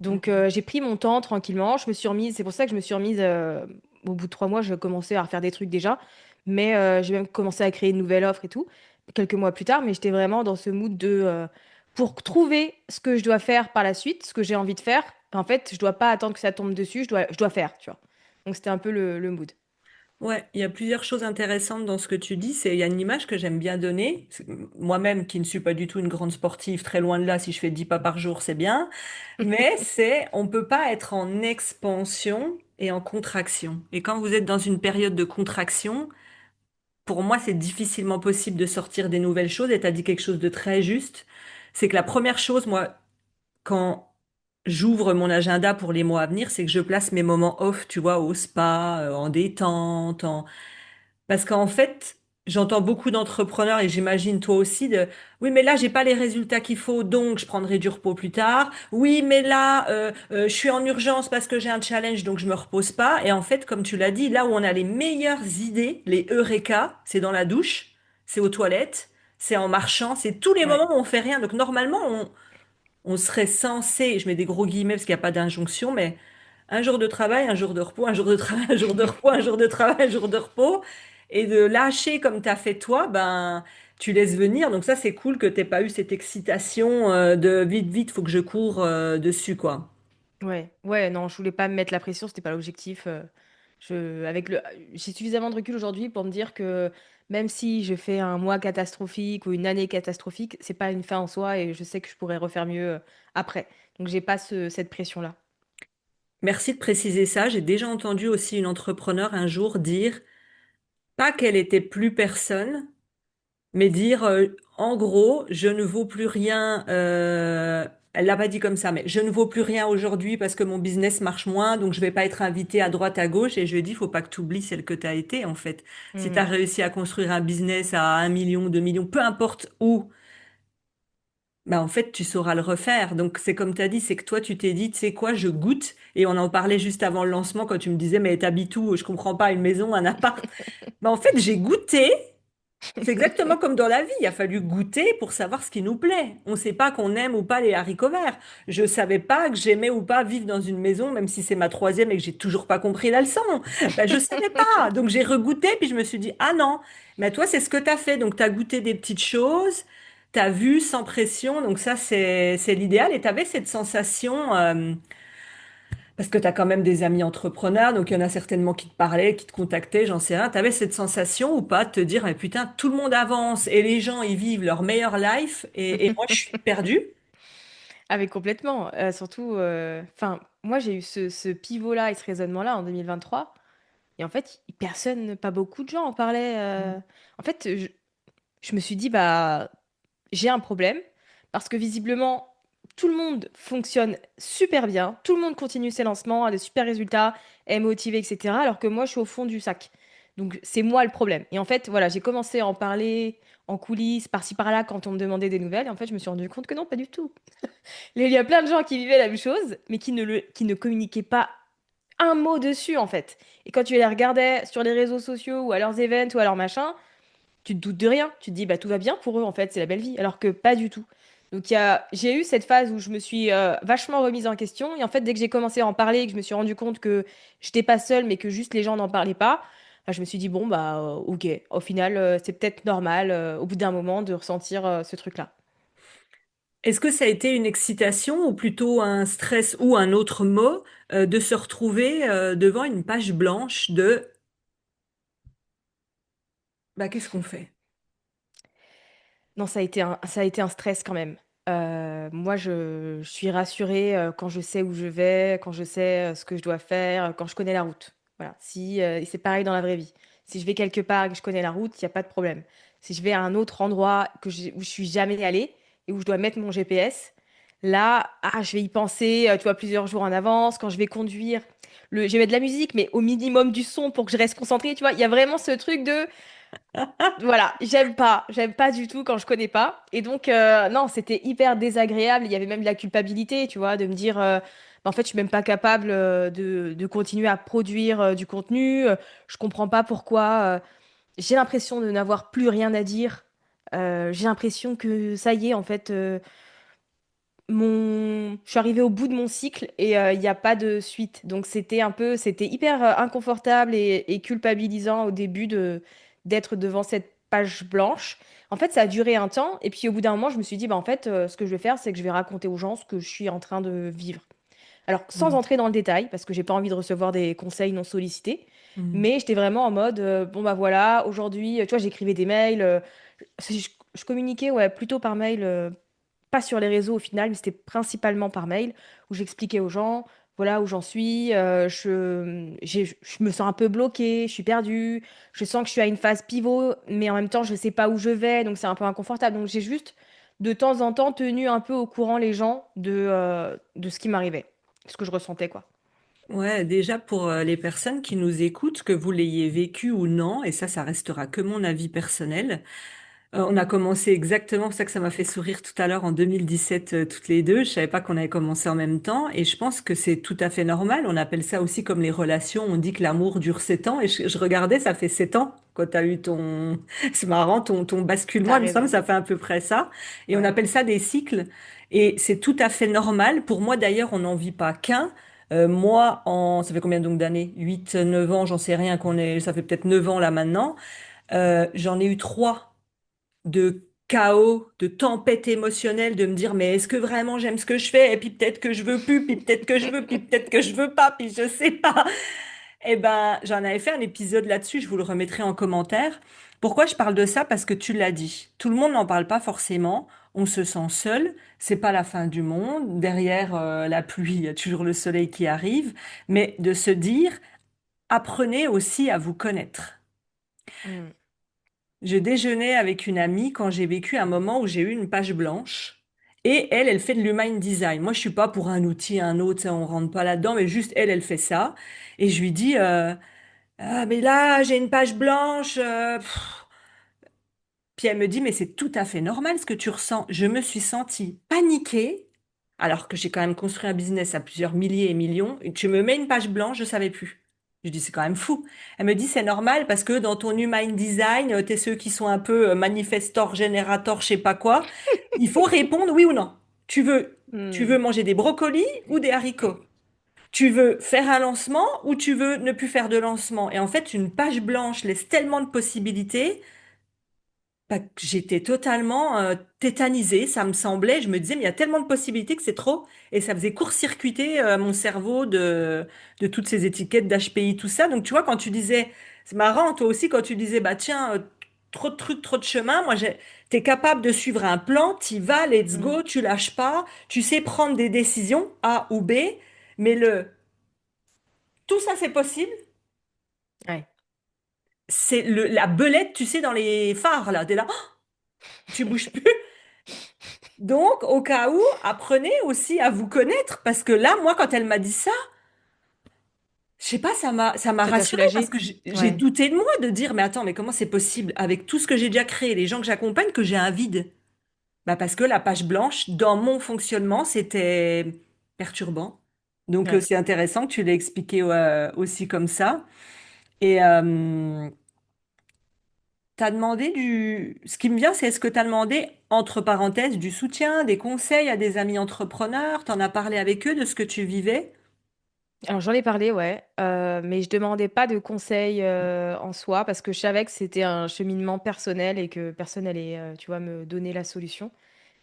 Donc, j'ai pris mon temps tranquillement. Je me suis remise, c'est pour ça que je me suis remise, au bout de 3 mois, je commençais à refaire des trucs déjà. Mais j'ai même commencé à créer une nouvelle offre et tout, quelques mois plus tard. Mais j'étais vraiment dans ce mood pour trouver ce que je dois faire par la suite, ce que j'ai envie de faire. En fait, je dois pas attendre que ça tombe dessus, je dois faire, tu vois. Donc, c'était un peu le mood. Ouais, il y a plusieurs choses intéressantes dans ce que tu dis. Il y a une image que j'aime bien donner. Moi-même, qui ne suis pas du tout une grande sportive, très loin de là, si je fais 10 pas par jour, c'est bien. Mais on peut pas être en expansion et en contraction. Et quand vous êtes dans une période de contraction, pour moi, c'est difficilement possible de sortir des nouvelles choses. Et tu as dit quelque chose de très juste. C'est que la première chose, moi, quand j'ouvre mon agenda pour les mois à venir, c'est que je place mes moments off, tu vois, au spa, en détente, parce qu'en fait, j'entends beaucoup d'entrepreneurs et j'imagine toi aussi de oui, mais là, j'ai pas les résultats qu'il faut, donc je prendrai du repos plus tard. Oui, mais là, je suis en urgence parce que j'ai un challenge, donc je me repose pas. Et en fait, comme tu l'as dit, là où on a les meilleures idées, les eureka, c'est dans la douche, c'est aux toilettes, c'est en marchant, c'est tous les Ouais. moments où on fait rien. Donc normalement, on serait censé, je mets des gros guillemets parce qu'il n'y a pas d'injonction, mais un jour de travail, un jour de repos, un jour de travail, un jour de repos, un jour de travail, un jour de repos, et de lâcher comme tu as fait toi, ben tu laisses venir. Donc ça, c'est cool que t'aies pas eu cette excitation de vite, vite, faut que je cours dessus, quoi. Ouais, ouais, non, je voulais pas me mettre la pression, c'était pas l'objectif. J'ai suffisamment de recul aujourd'hui pour me dire que même si je fais un mois catastrophique ou une année catastrophique, c'est pas une fin en soi et je sais que je pourrais refaire mieux après. Donc j'ai pas cette pression-là. Merci de préciser ça. J'ai déjà entendu aussi une entrepreneur un jour dire, pas qu'elle était plus personne, mais dire, en gros, je ne vaux plus rien. Elle l'a pas dit comme ça, mais je ne vaux plus rien aujourd'hui parce que mon business marche moins, donc je vais pas être invitée à droite à gauche. Et je lui ai dit, faut pas que tu oublies celle que tu as été en fait. Si tu as Mhm. réussi à construire un business à 1 million, 2 millions, peu importe où, bah en fait tu sauras le refaire. Donc c'est comme tu as dit, c'est que toi tu t'es dit, tu sais quoi, je goûte. Et on en parlait juste avant le lancement quand tu me disais, mais t'habites où? Je comprends pas, une maison, un appart. Bah en fait j'ai goûté. C'est exactement comme dans la vie, il a fallu goûter pour savoir ce qui nous plaît. On ne sait pas qu'on aime ou pas les haricots verts. Je savais pas que j'aimais ou pas vivre dans une maison, même si c'est ma troisième et que j'ai toujours pas compris la leçon. Ben, je savais pas. Donc j'ai regoûté, puis je me suis dit, ah non, mais toi, c'est ce que tu as fait. Donc tu as goûté des petites choses, tu as vu sans pression. Donc ça, c'est l'idéal. Et tu avais cette sensation, parce que tu as quand même des amis entrepreneurs, donc il y en a certainement qui te parlaient, qui te contactaient, j'en sais rien. Tu avais cette sensation ou pas de te dire, mais putain, tout le monde avance et les gens, ils vivent leur meilleure life et moi, je suis perdue. Ah mais complètement. Surtout, enfin, moi j'ai eu ce pivot-là et ce raisonnement-là en 2023. Et en fait, personne, pas beaucoup de gens en parlaient. En fait, je me suis dit, bah, j'ai un problème parce que visiblement, tout le monde fonctionne super bien, tout le monde continue ses lancements, a de super résultats, est motivé, etc. Alors que moi, je suis au fond du sac. Donc, c'est moi le problème. Et en fait, voilà, j'ai commencé à en parler en coulisses, par-ci par-là, quand on me demandait des nouvelles. Et en fait, je me suis rendu compte que non, pas du tout. Il y a plein de gens qui vivaient la même chose, mais qui ne communiquaient pas un mot dessus, en fait. Et quand tu les regardais sur les réseaux sociaux ou à leurs events ou à leurs machins, tu te doutes de rien. Tu te dis, bah, tout va bien pour eux, en fait, c'est la belle vie. Alors que pas du tout. Donc, j'ai eu cette phase où je me suis vachement remise en question. Et en fait, dès que j'ai commencé à en parler et que je me suis rendu compte que j'étais pas seule, mais que juste les gens n'en parlaient pas, bah, je me suis dit, bon, bah, ok. Au final, c'est peut-être normal, au bout d'un moment, de ressentir ce truc-là. Est-ce que ça a été une excitation ou plutôt un stress ou un autre mot de se retrouver devant une page blanche de, bah, qu'est-ce qu'on fait? Non, ça a été un stress quand même. Moi, je suis rassurée quand je sais où je vais, quand je sais ce que je dois faire, quand je connais la route. Voilà. Et c'est pareil dans la vraie vie. Si je vais quelque part et que je connais la route, il n'y a pas de problème. Si je vais à un autre endroit où je suis jamais allée et où je dois mettre mon GPS, Là, je vais y penser, tu vois, plusieurs jours en avance. Quand je vais conduire, je vais mettre de la musique, mais au minimum du son pour que je reste concentrée. Tu vois, il y a vraiment ce truc de, voilà, j'aime pas du tout quand je connais pas. Et donc, non, c'était hyper désagréable. Il y avait même de la culpabilité, tu vois, de me dire, bah, en fait, je suis même pas capable de continuer à produire du contenu. Je comprends pas pourquoi. J'ai l'impression de n'avoir plus rien à dire. J'ai l'impression que ça y est, en fait. Je suis arrivée au bout de mon cycle et il n'y a pas de suite. Donc c'était hyper inconfortable et culpabilisant au début d'être devant cette page blanche. En fait, ça a duré un temps et puis au bout d'un moment, je me suis dit, bah en fait, ce que je vais faire, c'est que je vais raconter aux gens ce que je suis en train de vivre. Alors, sans Mm. entrer dans le détail, parce que j'ai pas envie de recevoir des conseils non sollicités, Mm. mais j'étais vraiment en mode, bon bah voilà, aujourd'hui, tu vois, j'écrivais des mails, je communiquais ouais, plutôt par mail, pas sur les réseaux au final, mais c'était principalement par mail, où j'expliquais aux gens, voilà où j'en suis, je me sens un peu bloquée, je suis perdue, je sens que je suis à une phase pivot, mais en même temps, je sais pas où je vais, donc c'est un peu inconfortable. Donc j'ai juste, de temps en temps, tenu un peu au courant les gens de ce qui m'arrivait, ce que je ressentais, quoi. Ouais, déjà pour les personnes qui nous écoutent, que vous l'ayez vécu ou non, et ça restera que mon avis personnel. On a commencé exactement, c'est ça que ça m'a fait sourire tout à l'heure en 2017 toutes les deux. Je savais pas qu'on avait commencé en même temps et je pense que c'est tout à fait normal. On appelle ça aussi comme les relations. On dit que l'amour dure 7 ans et je regardais, ça fait 7 ans quand tu as eu ton, c'est marrant, ton basculement. T'as Il me semble que raison. ça fait à peu près ça. Et on Ouais. appelle ça des cycles et c'est tout à fait normal. Pour moi d'ailleurs, on n'en vit pas qu'un. Moi, ça fait combien donc d'années? 8, 9 ans, j'en sais rien ça fait peut-être 9 ans là maintenant. J'en ai eu trois de chaos, de tempête émotionnelle, de me dire mais est-ce que vraiment j'aime ce que je fais? Et puis peut-être que je veux plus, puis peut-être que je veux, puis peut-être que je veux pas, puis je sais pas. Eh ben, j'en avais fait un épisode là-dessus, je vous le remettrai en commentaire. Pourquoi je parle de ça? Parce que tu l'as dit. Tout le monde n'en parle pas forcément. On se sent seul. C'est pas la fin du monde. Derrière la pluie, il y a toujours le soleil qui arrive. Mais de se dire, apprenez aussi à vous connaître. Mm. Je déjeunais avec une amie quand j'ai vécu un moment où j'ai eu une page blanche. Et elle, elle fait de l'human design. Moi, je suis pas pour un outil, un autre, ça, on rentre pas là-dedans, mais juste elle, elle fait ça. Et je lui dis, ah, mais là, j'ai une page blanche. Puis elle me dit, mais c'est tout à fait normal ce que tu ressens. Je me suis sentie paniquée, alors que j'ai quand même construit un business à plusieurs milliers et millions. Et tu me mets une page blanche, je savais plus. Je dis, c'est quand même fou. Elle me dit, c'est normal parce que dans ton human design, t'es ceux qui sont un peu manifestor, générateur, je sais pas quoi. Il faut répondre oui ou non. Tu veux Mm. manger des brocolis ou des haricots? Tu veux faire un lancement ou tu veux ne plus faire de lancement? Et en fait, une page blanche laisse tellement de possibilités. Bah, j'étais totalement tétanisée, ça me semblait, je me disais, mais il y a tellement de possibilités que c'est trop, et ça faisait court-circuiter mon cerveau de toutes ces étiquettes d'HPI, tout ça. Donc tu vois, quand tu disais, c'est marrant, toi aussi, quand tu disais, bah tiens, trop de trucs, trop de chemin, t'es capable de suivre un plan, t'y vas, let's Mm. go, tu lâches pas, tu sais prendre des décisions, A ou B, mais tout ça c'est possible, Ouais. c'est la belette, tu sais, dans les phares, là, t'es là, oh, tu bouges plus. Donc, au cas où, apprenez aussi à vous connaître, parce que là, moi, quand elle m'a dit ça, je sais pas, ça m'a Ça t'a rassurée parce soulagé? que j'ai Ouais. douté de moi de dire, mais attends, mais comment c'est possible avec tout ce que j'ai déjà créé, les gens que j'accompagne, que j'ai un vide? Bah parce que la page blanche, dans mon fonctionnement, c'était perturbant. Donc, Ouais. c'est intéressant que tu l'aies expliqué aussi comme ça. Et ce qui me vient, c'est est-ce que tu as demandé, entre parenthèses, du soutien, des conseils à des amis entrepreneurs? T'en as parlé avec eux de ce que tu vivais? Alors j'en ai parlé, ouais, mais je demandais pas de conseils en soi parce que je savais que c'était un cheminement personnel et que personne allait, tu vois, me donner la solution.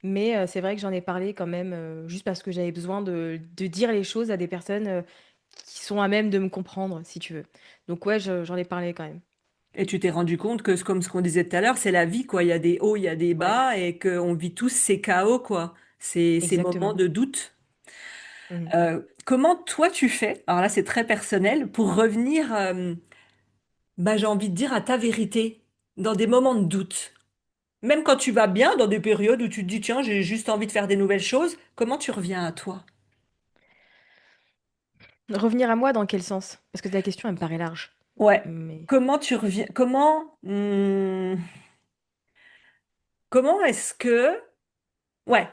Mais c'est vrai que j'en ai parlé quand même, juste parce que j'avais besoin de dire les choses à des personnes qui sont à même de me comprendre, si tu veux. Donc ouais, j'en ai parlé quand même. Et tu t'es rendu compte que, comme ce qu'on disait tout à l'heure, c'est la vie, quoi. Il y a des hauts, il y a des Ouais, bas, et qu'on vit tous ces chaos, quoi. Ces moments exactement. de doute. Mhm. Comment toi tu fais, alors là c'est très personnel, pour revenir, bah, j'ai envie de dire, à ta vérité, dans des moments de doute? Même quand tu vas bien, dans des périodes où tu te dis, tiens, j'ai juste envie de faire des nouvelles choses, comment tu reviens à toi? Revenir à moi dans quel sens? Parce que ta question, elle me paraît large. Ouais. Mais Comment tu reviens? Comment est-ce que, ouais,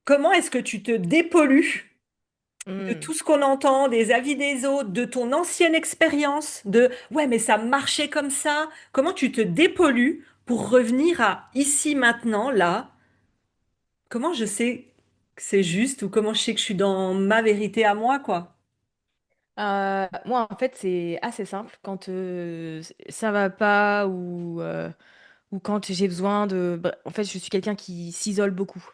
comment est-ce que tu te dépollues de Hmm. tout ce qu'on entend, des avis des autres, de ton ancienne expérience, de ouais, mais ça marchait comme ça. Comment tu te dépollues pour revenir à ici, maintenant, là? Comment je sais que c'est juste ou comment je sais que je suis dans ma vérité à moi, quoi? Moi, en fait, c'est assez simple. Quand ça va pas ou quand j'ai besoin de... En fait, je suis quelqu'un qui s'isole beaucoup.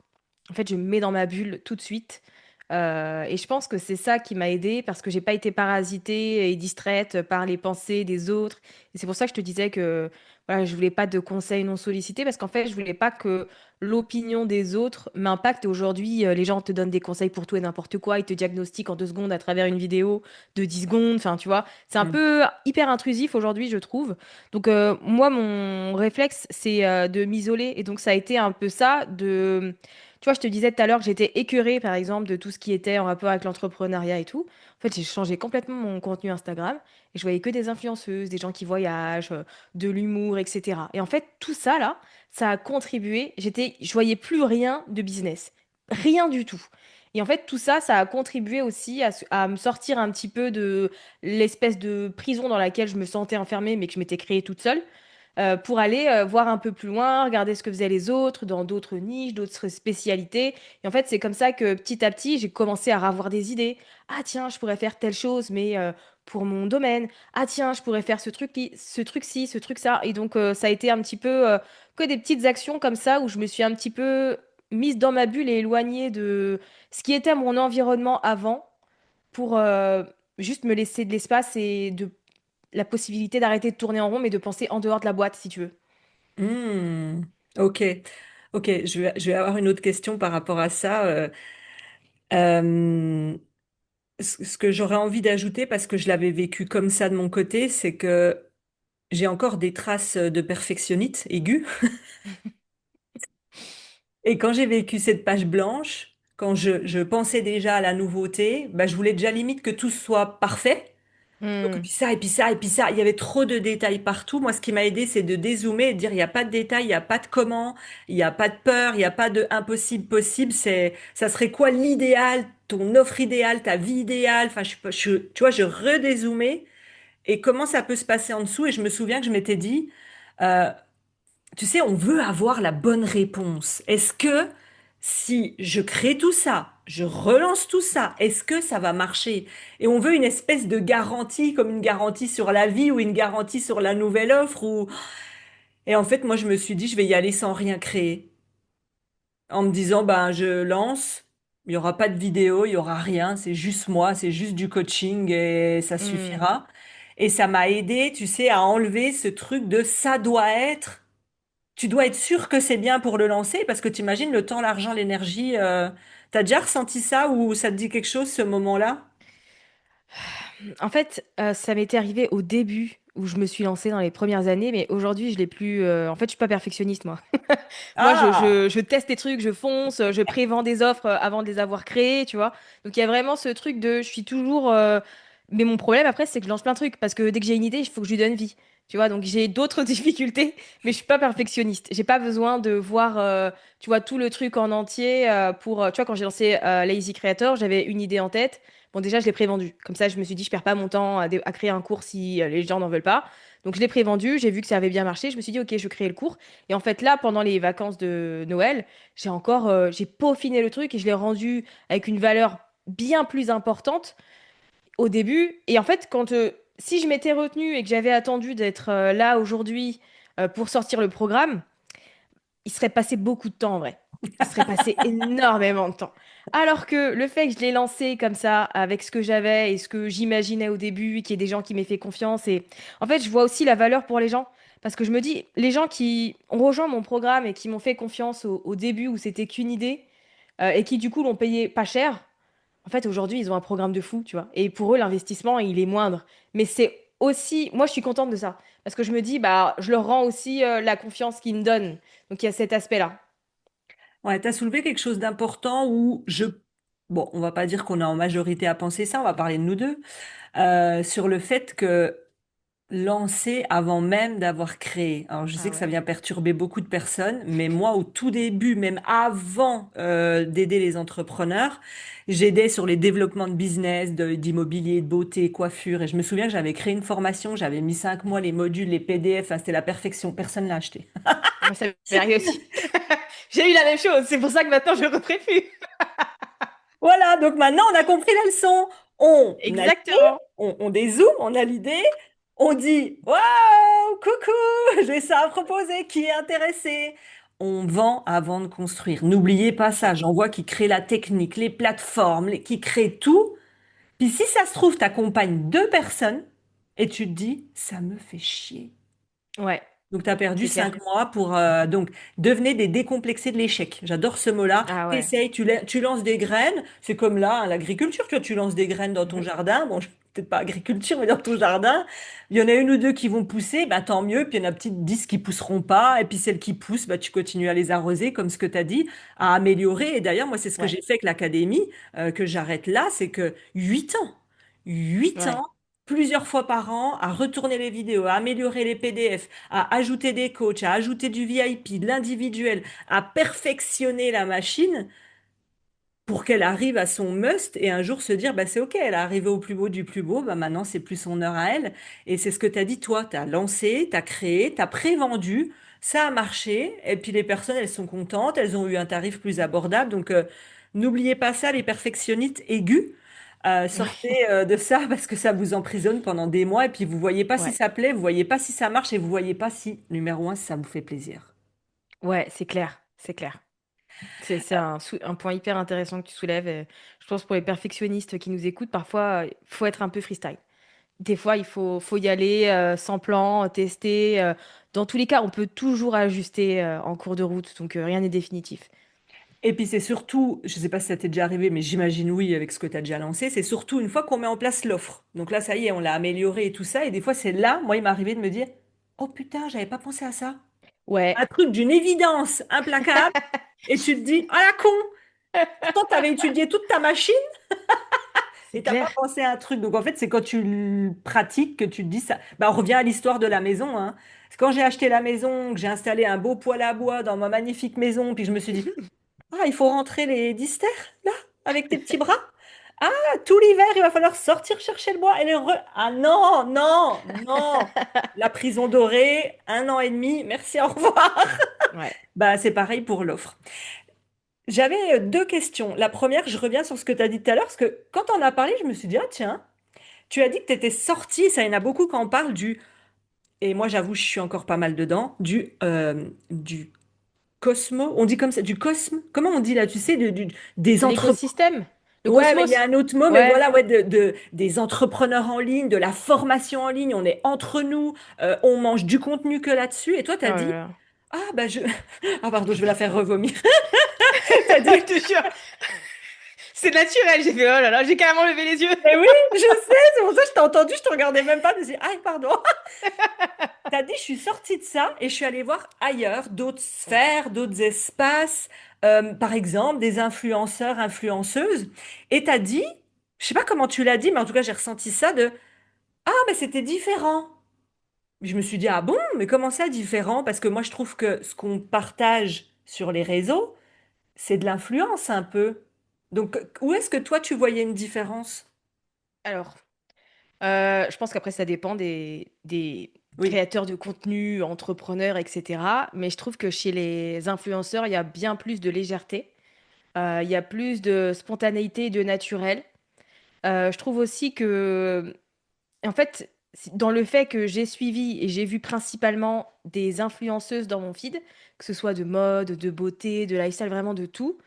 En fait, je me mets dans ma bulle tout de suite. Et je pense que c'est ça qui m'a aidée parce que j'ai pas été parasitée et distraite par les pensées des autres. Et c'est pour ça que je te disais que voilà, je voulais pas de conseils non sollicités parce qu'en fait, je voulais pas que l'opinion des autres m'impacte. Et aujourd'hui, les gens te donnent des conseils pour tout et n'importe quoi. Ils te diagnostiquent en 2 secondes à travers une vidéo de 10 secondes. Enfin, tu vois, c'est un Mm. peu hyper intrusif aujourd'hui, je trouve. Donc, moi, mon réflexe, c'est de m'isoler. Et donc, ça a été un peu ça de tu vois, je te disais tout à l'heure que j'étais écœurée, par exemple, de tout ce qui était en rapport avec l'entrepreneuriat et tout. En fait, j'ai changé complètement mon contenu Instagram et je voyais que des influenceuses, des gens qui voyagent, de l'humour, etc. Et en fait, tout ça, là, ça a contribué. Je voyais plus rien de business. Rien du tout. Et en fait, tout ça, ça a contribué aussi à me sortir un petit peu de l'espèce de prison dans laquelle je me sentais enfermée, mais que je m'étais créée toute seule pour aller voir un peu plus loin, regarder ce que faisaient les autres dans d'autres niches, d'autres spécialités. Et en fait, c'est comme ça que petit à petit, j'ai commencé à avoir des idées. Ah tiens, je pourrais faire telle chose, mais pour mon domaine. Ah tiens, je pourrais faire ce truc-ci, ce truc ça. Et donc, ça a été un petit peu que des petites actions comme ça où je me suis un petit peu mise dans ma bulle et éloignée de ce qui était mon environnement avant pour juste me laisser de l'espace et de la possibilité d'arrêter de tourner en rond, mais de penser en dehors de la boîte, si tu veux. Hmm. Ok, ok, je vais avoir une autre question par rapport à ça. Euh, ce que j'aurais envie d'ajouter, parce que je l'avais vécu comme ça de mon côté, c'est que j'ai encore des traces de perfectionnite aiguë. Et quand j'ai vécu cette page blanche, quand je pensais déjà à la nouveauté, bah, je voulais déjà limite que tout soit parfait. Donc, et Hmm, puis ça, et puis ça, et puis ça. Il y avait trop de détails partout. Moi, ce qui m'a aidé, c'est de dézoomer et de dire, il n'y a pas de détails, il n'y a pas de comment, il n'y a pas de peur, il n'y a pas de impossible possible. Ça serait quoi l'idéal, ton offre idéale, ta vie idéale. Enfin, tu vois, je redézoomais et comment ça peut se passer en dessous. Et je me souviens que je m'étais dit, euh, tu sais, on veut avoir la bonne réponse. Est-ce que si je crée tout ça, je relance tout ça, est-ce que ça va marcher? Et on veut une espèce de garantie, comme une garantie sur la vie ou une garantie sur la nouvelle offre. Et en fait, moi, je me suis dit, je vais y aller sans rien créer. En me disant, ben, je lance, il n'y aura pas de vidéo, il n'y aura rien, c'est juste moi, c'est juste du coaching et ça hmm. suffira. Et ça m'a aidé, tu sais, à enlever ce truc de ça doit être. Tu dois être sûr que c'est bien pour le lancer parce que tu imagines le temps, l'argent, l'énergie. T'as déjà ressenti ça ou ça te dit quelque chose ce moment-là? En fait, ça m'était arrivé au début où je me suis lancée dans les premières années, mais aujourd'hui, je l'ai plus. En fait, je suis pas perfectionniste, moi. Moi, Ah! je teste des trucs, je fonce, je prévends des offres avant de les avoir créées, tu vois. Donc, il y a vraiment ce truc de, je suis toujours. Mais mon problème après, c'est que je lance plein de trucs parce que dès que j'ai une idée, il faut que je lui donne vie. Tu vois, donc j'ai d'autres difficultés, mais je suis pas perfectionniste. J'ai pas besoin de voir, tu vois, tout le truc en entier pour, tu vois, quand j'ai lancé Lazy Creator, j'avais une idée en tête. Bon, déjà, je l'ai prévendu. Comme ça, je me suis dit, je perds pas mon temps à créer un cours si les gens n'en veulent pas. Donc, je l'ai prévendu. J'ai vu que ça avait bien marché. Je me suis dit, OK, je crée le cours. Et en fait, là, pendant les vacances de Noël, j'ai peaufiné le truc et je l'ai rendu avec une valeur bien plus importante au début. Et en fait, si je m'étais retenue et que j'avais attendu d'être là aujourd'hui pour sortir le programme, il serait passé beaucoup de temps en vrai. Il serait passé énormément de temps. Alors que le fait que je l'ai lancé comme ça, avec ce que j'avais et ce que j'imaginais au début, et qu'il y ait des gens qui m'aient fait confiance, et en fait, je vois aussi la valeur pour les gens. Parce que je me dis, les gens qui ont rejoint mon programme et qui m'ont fait confiance au début où c'était qu'une idée, et qui du coup l'ont payé pas cher, en fait, aujourd'hui, ils ont un programme de fou, tu vois. Et pour eux, l'investissement, il est moindre. Mais c'est aussi, moi je suis contente de ça. Parce que je me dis, bah, je leur rends aussi la confiance qu'ils me donnent. Donc il y a cet aspect-là. Ouais, tu as soulevé quelque chose d'important où bon, on va pas dire qu'on est en majorité à penser ça, on va parler de nous deux, sur le fait que lancer avant même d'avoir créé. Alors, je sais Ah que ça ouais. vient perturber beaucoup de personnes, mais moi, au tout début, même avant d'aider les entrepreneurs, j'aidais sur les développements de business, d'immobilier, de beauté, coiffure. Et je me souviens que j'avais créé une formation, j'avais mis 5 mois, les modules, les PDF, enfin, c'était la perfection. Personne l'a acheté. Moi, ça m'est arrivé aussi. J'ai eu la même chose. C'est pour ça que maintenant je ne referai plus. Voilà, donc maintenant on a compris la leçon. On a l'idée, Exactement. on dézoome, on a l'idée, on dit waouh, coucou, j'ai ça à proposer, qui est intéressé? On vend avant de construire. N'oubliez pas ça, Ouais. j'en vois qui créent la technique, les plateformes, qui créent tout. Puis si ça se trouve, t'accompagnes deux personnes et tu te dis, ça me fait chier. Ouais, Donc, tu as perdu c'est clair. 5 mois pour... donc, devenez des décomplexés de l'échec. J'adore ce mot-là. Ah ouais. T'essayes, tu lances des graines. C'est comme là, hein, l'agriculture. Tu vois, tu lances des graines dans ton Mhm. jardin. Bon, peut-être pas agriculture, mais dans ton jardin. Il y en a une ou deux qui vont pousser, bah, tant mieux. Puis il y en a peut-être 10 qui pousseront pas. Et puis celles qui poussent, bah, tu continues à les arroser, comme ce que tu as dit, à améliorer. Et d'ailleurs, moi, c'est ce que Ouais, j'ai fait avec l'académie, que j'arrête là. C'est que 8 ans, 8 ans, ouais, plusieurs fois par an, à retourner les vidéos, à améliorer les PDF, à ajouter des coachs, à ajouter du VIP, de l'individuel, à perfectionner la machine pour qu'elle arrive à son must et un jour se dire, bah, c'est OK, elle est arrivée au plus beau du plus beau, bah, maintenant c'est plus son heure à elle. Et c'est ce que tu as dit, toi, tu as lancé, tu as créé, tu as pré-vendu, ça a marché, et puis les personnes, elles sont contentes, elles ont eu un tarif plus abordable. Donc, n'oubliez pas ça, les perfectionnistes aigus. ouais, Sortez de ça parce que ça vous emprisonne pendant des mois et puis vous voyez pas si ouais, ça plaît, vous voyez pas si ça marche et vous voyez pas si, numéro un, si ça vous fait plaisir. ouais, c'est clair, c'est clair. C'est un point hyper intéressant que tu soulèves. Et je pense pour les perfectionnistes qui nous écoutent, parfois, il faut être un peu freestyle. Des fois, faut y aller sans plan, tester. Dans tous les cas, on peut toujours ajuster en cours de route, donc rien n'est définitif. Et puis c'est surtout, je sais pas si ça t'est déjà arrivé, mais j'imagine oui avec ce que tu as déjà lancé, c'est surtout une fois qu'on met en place l'offre. Donc là, ça y est, on l'a amélioré et tout ça. Et des fois, c'est là, moi, il m'est arrivé de me dire, oh putain, j'avais pas pensé à ça. Ouais, Un truc d'une évidence implacable. Et tu te dis, ah la con, pourtant tu avais étudié toute ta machine. c'est Et t'as clair. pas pensé à un truc. Donc en fait, c'est quand tu le pratiques que tu te dis ça. Bah, on revient à l'histoire de la maison, hein. C'est quand j'ai acheté la maison, que j'ai installé un beau poêle à bois dans ma magnifique maison, puis je me suis dit, ah, il faut rentrer les disters, là, avec tes petits bras. Ah, tout l'hiver, il va falloir sortir chercher le bois. Ah non, non, non. La prison dorée, 1 an et demi, merci, au revoir. Ouais. Bah, c'est pareil pour l'offre. J'avais deux questions. La première, je reviens sur ce que tu as dit tout à l'heure, parce que quand on a parlé, je me suis dit, ah tiens, tu as dit que tu étais sortie, ça y en a beaucoup quand on parle et moi j'avoue, je suis encore pas mal dedans, du cosmo, on dit comme ça, du cosme, comment on dit là, tu sais, des entrepreneurs. L'écosystème, le Ouais, mais il y a cosmos. un autre mot, mais Ouais. voilà, ouais, des entrepreneurs en ligne, de la formation en ligne, on est entre nous, on mange du contenu que là-dessus. Et toi, tu Oh as là dit, là. ah bah je... Ah pardon, je vais la faire revomir. T'as dit, Je te jure, c'est naturel. J'ai fait, oh là là, j'ai carrément levé les yeux. mais oui, je sais, c'est pour ça que je t'ai entendu, je te regardais même pas, je me suis dit, ah pardon. T'as dit, je suis sortie de ça et je suis allée voir ailleurs, d'autres Ouais. sphères, d'autres espaces, par exemple des influenceurs, influenceuses. Et t'as dit, je sais pas comment tu l'as dit, mais en tout cas j'ai ressenti ça de, ah mais c'était différent. Je me suis dit, ah bon, mais comment ça différent? Parce que moi je trouve que ce qu'on partage sur les réseaux, c'est de l'influence un peu. Donc où est-ce que toi tu voyais une différence? Alors, je pense qu'après, ça dépend des Oui. créateurs de contenu, entrepreneurs, etc. Mais je trouve que chez les influenceurs, il y a bien plus de légèreté. Il y a plus de spontanéité et de naturel. Je trouve aussi que, en fait, dans le fait que j'ai suivi et j'ai vu principalement des influenceuses dans mon feed, que ce soit de mode, de beauté, de lifestyle, vraiment de tout,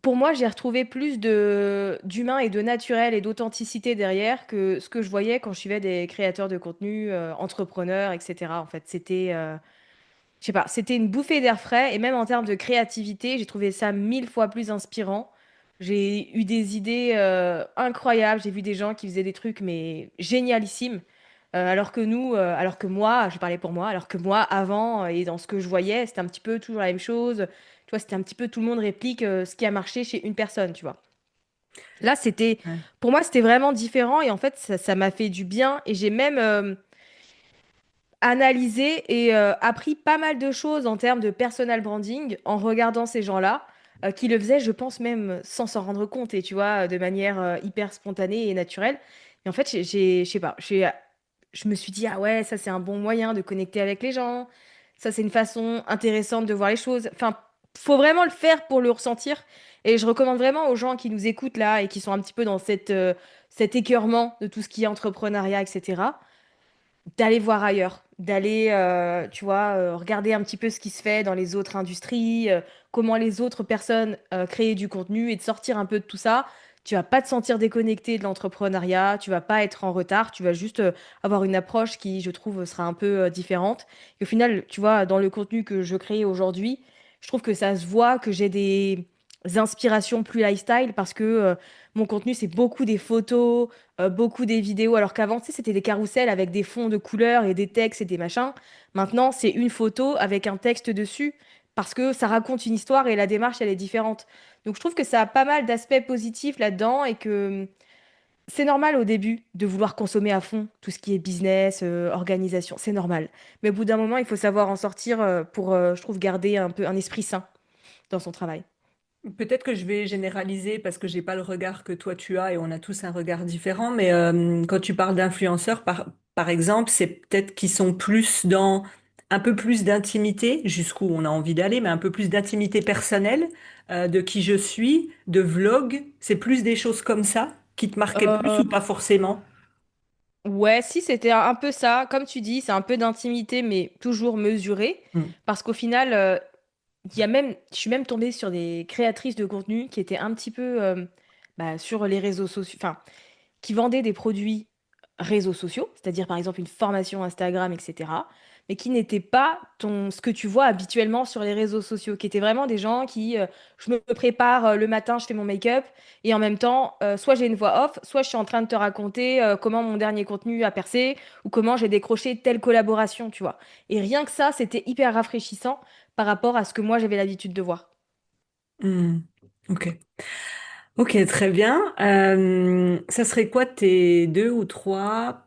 pour moi, j'ai retrouvé plus de d'humain et de naturel et d'authenticité derrière que ce que je voyais quand je suivais des créateurs de contenu, entrepreneurs, etc. En fait, je sais pas, c'était une bouffée d'air frais et même en termes de créativité, j'ai trouvé ça 1000 fois plus inspirant J'ai eu des idées incroyables. J'ai vu des gens qui faisaient des trucs mais génialissimes. Alors que nous, alors que moi, je parlais pour moi, alors que moi, avant, et dans ce que je voyais, c'était un petit peu toujours la même chose. Tu vois, c'était un petit peu tout le monde réplique ce qui a marché chez une personne, tu vois. Là, Ouais. pour moi, c'était vraiment différent et en fait, ça m'a fait du bien et j'ai même analysé et appris pas mal de choses en termes de personal branding en regardant ces gens-là qui le faisaient, je pense même sans s'en rendre compte et tu vois, de manière hyper spontanée et naturelle. Et en fait, je sais pas, je me suis dit, ah ouais, ça c'est un bon moyen de connecter avec les gens. Ça c'est une façon intéressante de voir les choses. Enfin, faut vraiment le faire pour le ressentir. Et je recommande vraiment aux gens qui nous écoutent là et qui sont un petit peu dans cet écœurement de tout ce qui est entrepreneuriat, etc., d'aller voir ailleurs, d'aller, tu vois, regarder un petit peu ce qui se fait dans les autres industries, comment les autres personnes créent du contenu et de sortir un peu de tout ça. Tu vas pas te sentir déconnecté de l'entrepreneuriat, tu vas pas être en retard, tu vas juste avoir une approche qui, je trouve, sera un peu différente. Et au final, tu vois, dans le contenu que je crée aujourd'hui, je trouve que ça se voit que j'ai des inspirations plus lifestyle parce que mon contenu, c'est beaucoup des photos, beaucoup des vidéos, alors qu'avant, tu sais, c'était des carousels avec des fonds de couleurs et des textes et des machins. Maintenant, c'est une photo avec un texte dessus parce que ça raconte une histoire et la démarche, elle est différente. Donc, je trouve que ça a pas mal d'aspects positifs là-dedans et que c'est normal au début de vouloir consommer à fond tout ce qui est business, organisation. C'est normal. Mais au bout d'un moment, il faut savoir en sortir pour, je trouve, garder un peu un esprit sain dans son travail. Peut-être que je vais généraliser parce que j'ai pas le regard que toi tu as et on a tous un regard différent, mais quand tu parles d'influenceurs, par exemple, c'est peut-être qu'ils sont plus dans un peu plus d'intimité, jusqu'où on a envie d'aller, mais un peu plus d'intimité personnelle, de qui je suis, de vlog, c'est plus des choses comme ça qui te marquaient plus Euh, ou pas forcément? Ouais, si, c'était un peu ça. Comme tu dis, c'est un peu d'intimité, mais toujours mesuré. Hmm. Parce qu'au final, je suis même tombée sur des créatrices de contenu qui étaient un petit peu sur les réseaux sociaux, enfin, qui vendaient des produits réseaux sociaux, c'est-à-dire par exemple une formation Instagram, etc., mais qui n'étaient pas ce que tu vois habituellement sur les réseaux sociaux, qui étaient vraiment des gens qui, je me prépare le matin, je fais mon make-up, et en même temps, soit j'ai une voix off, soit je suis en train de te raconter comment mon dernier contenu a percé, ou comment j'ai décroché telle collaboration, tu vois. Et rien que ça, c'était hyper rafraîchissant par rapport à ce que moi j'avais l'habitude de voir. Hmm. Ok. Ok, très bien. Ça serait quoi tes deux ou trois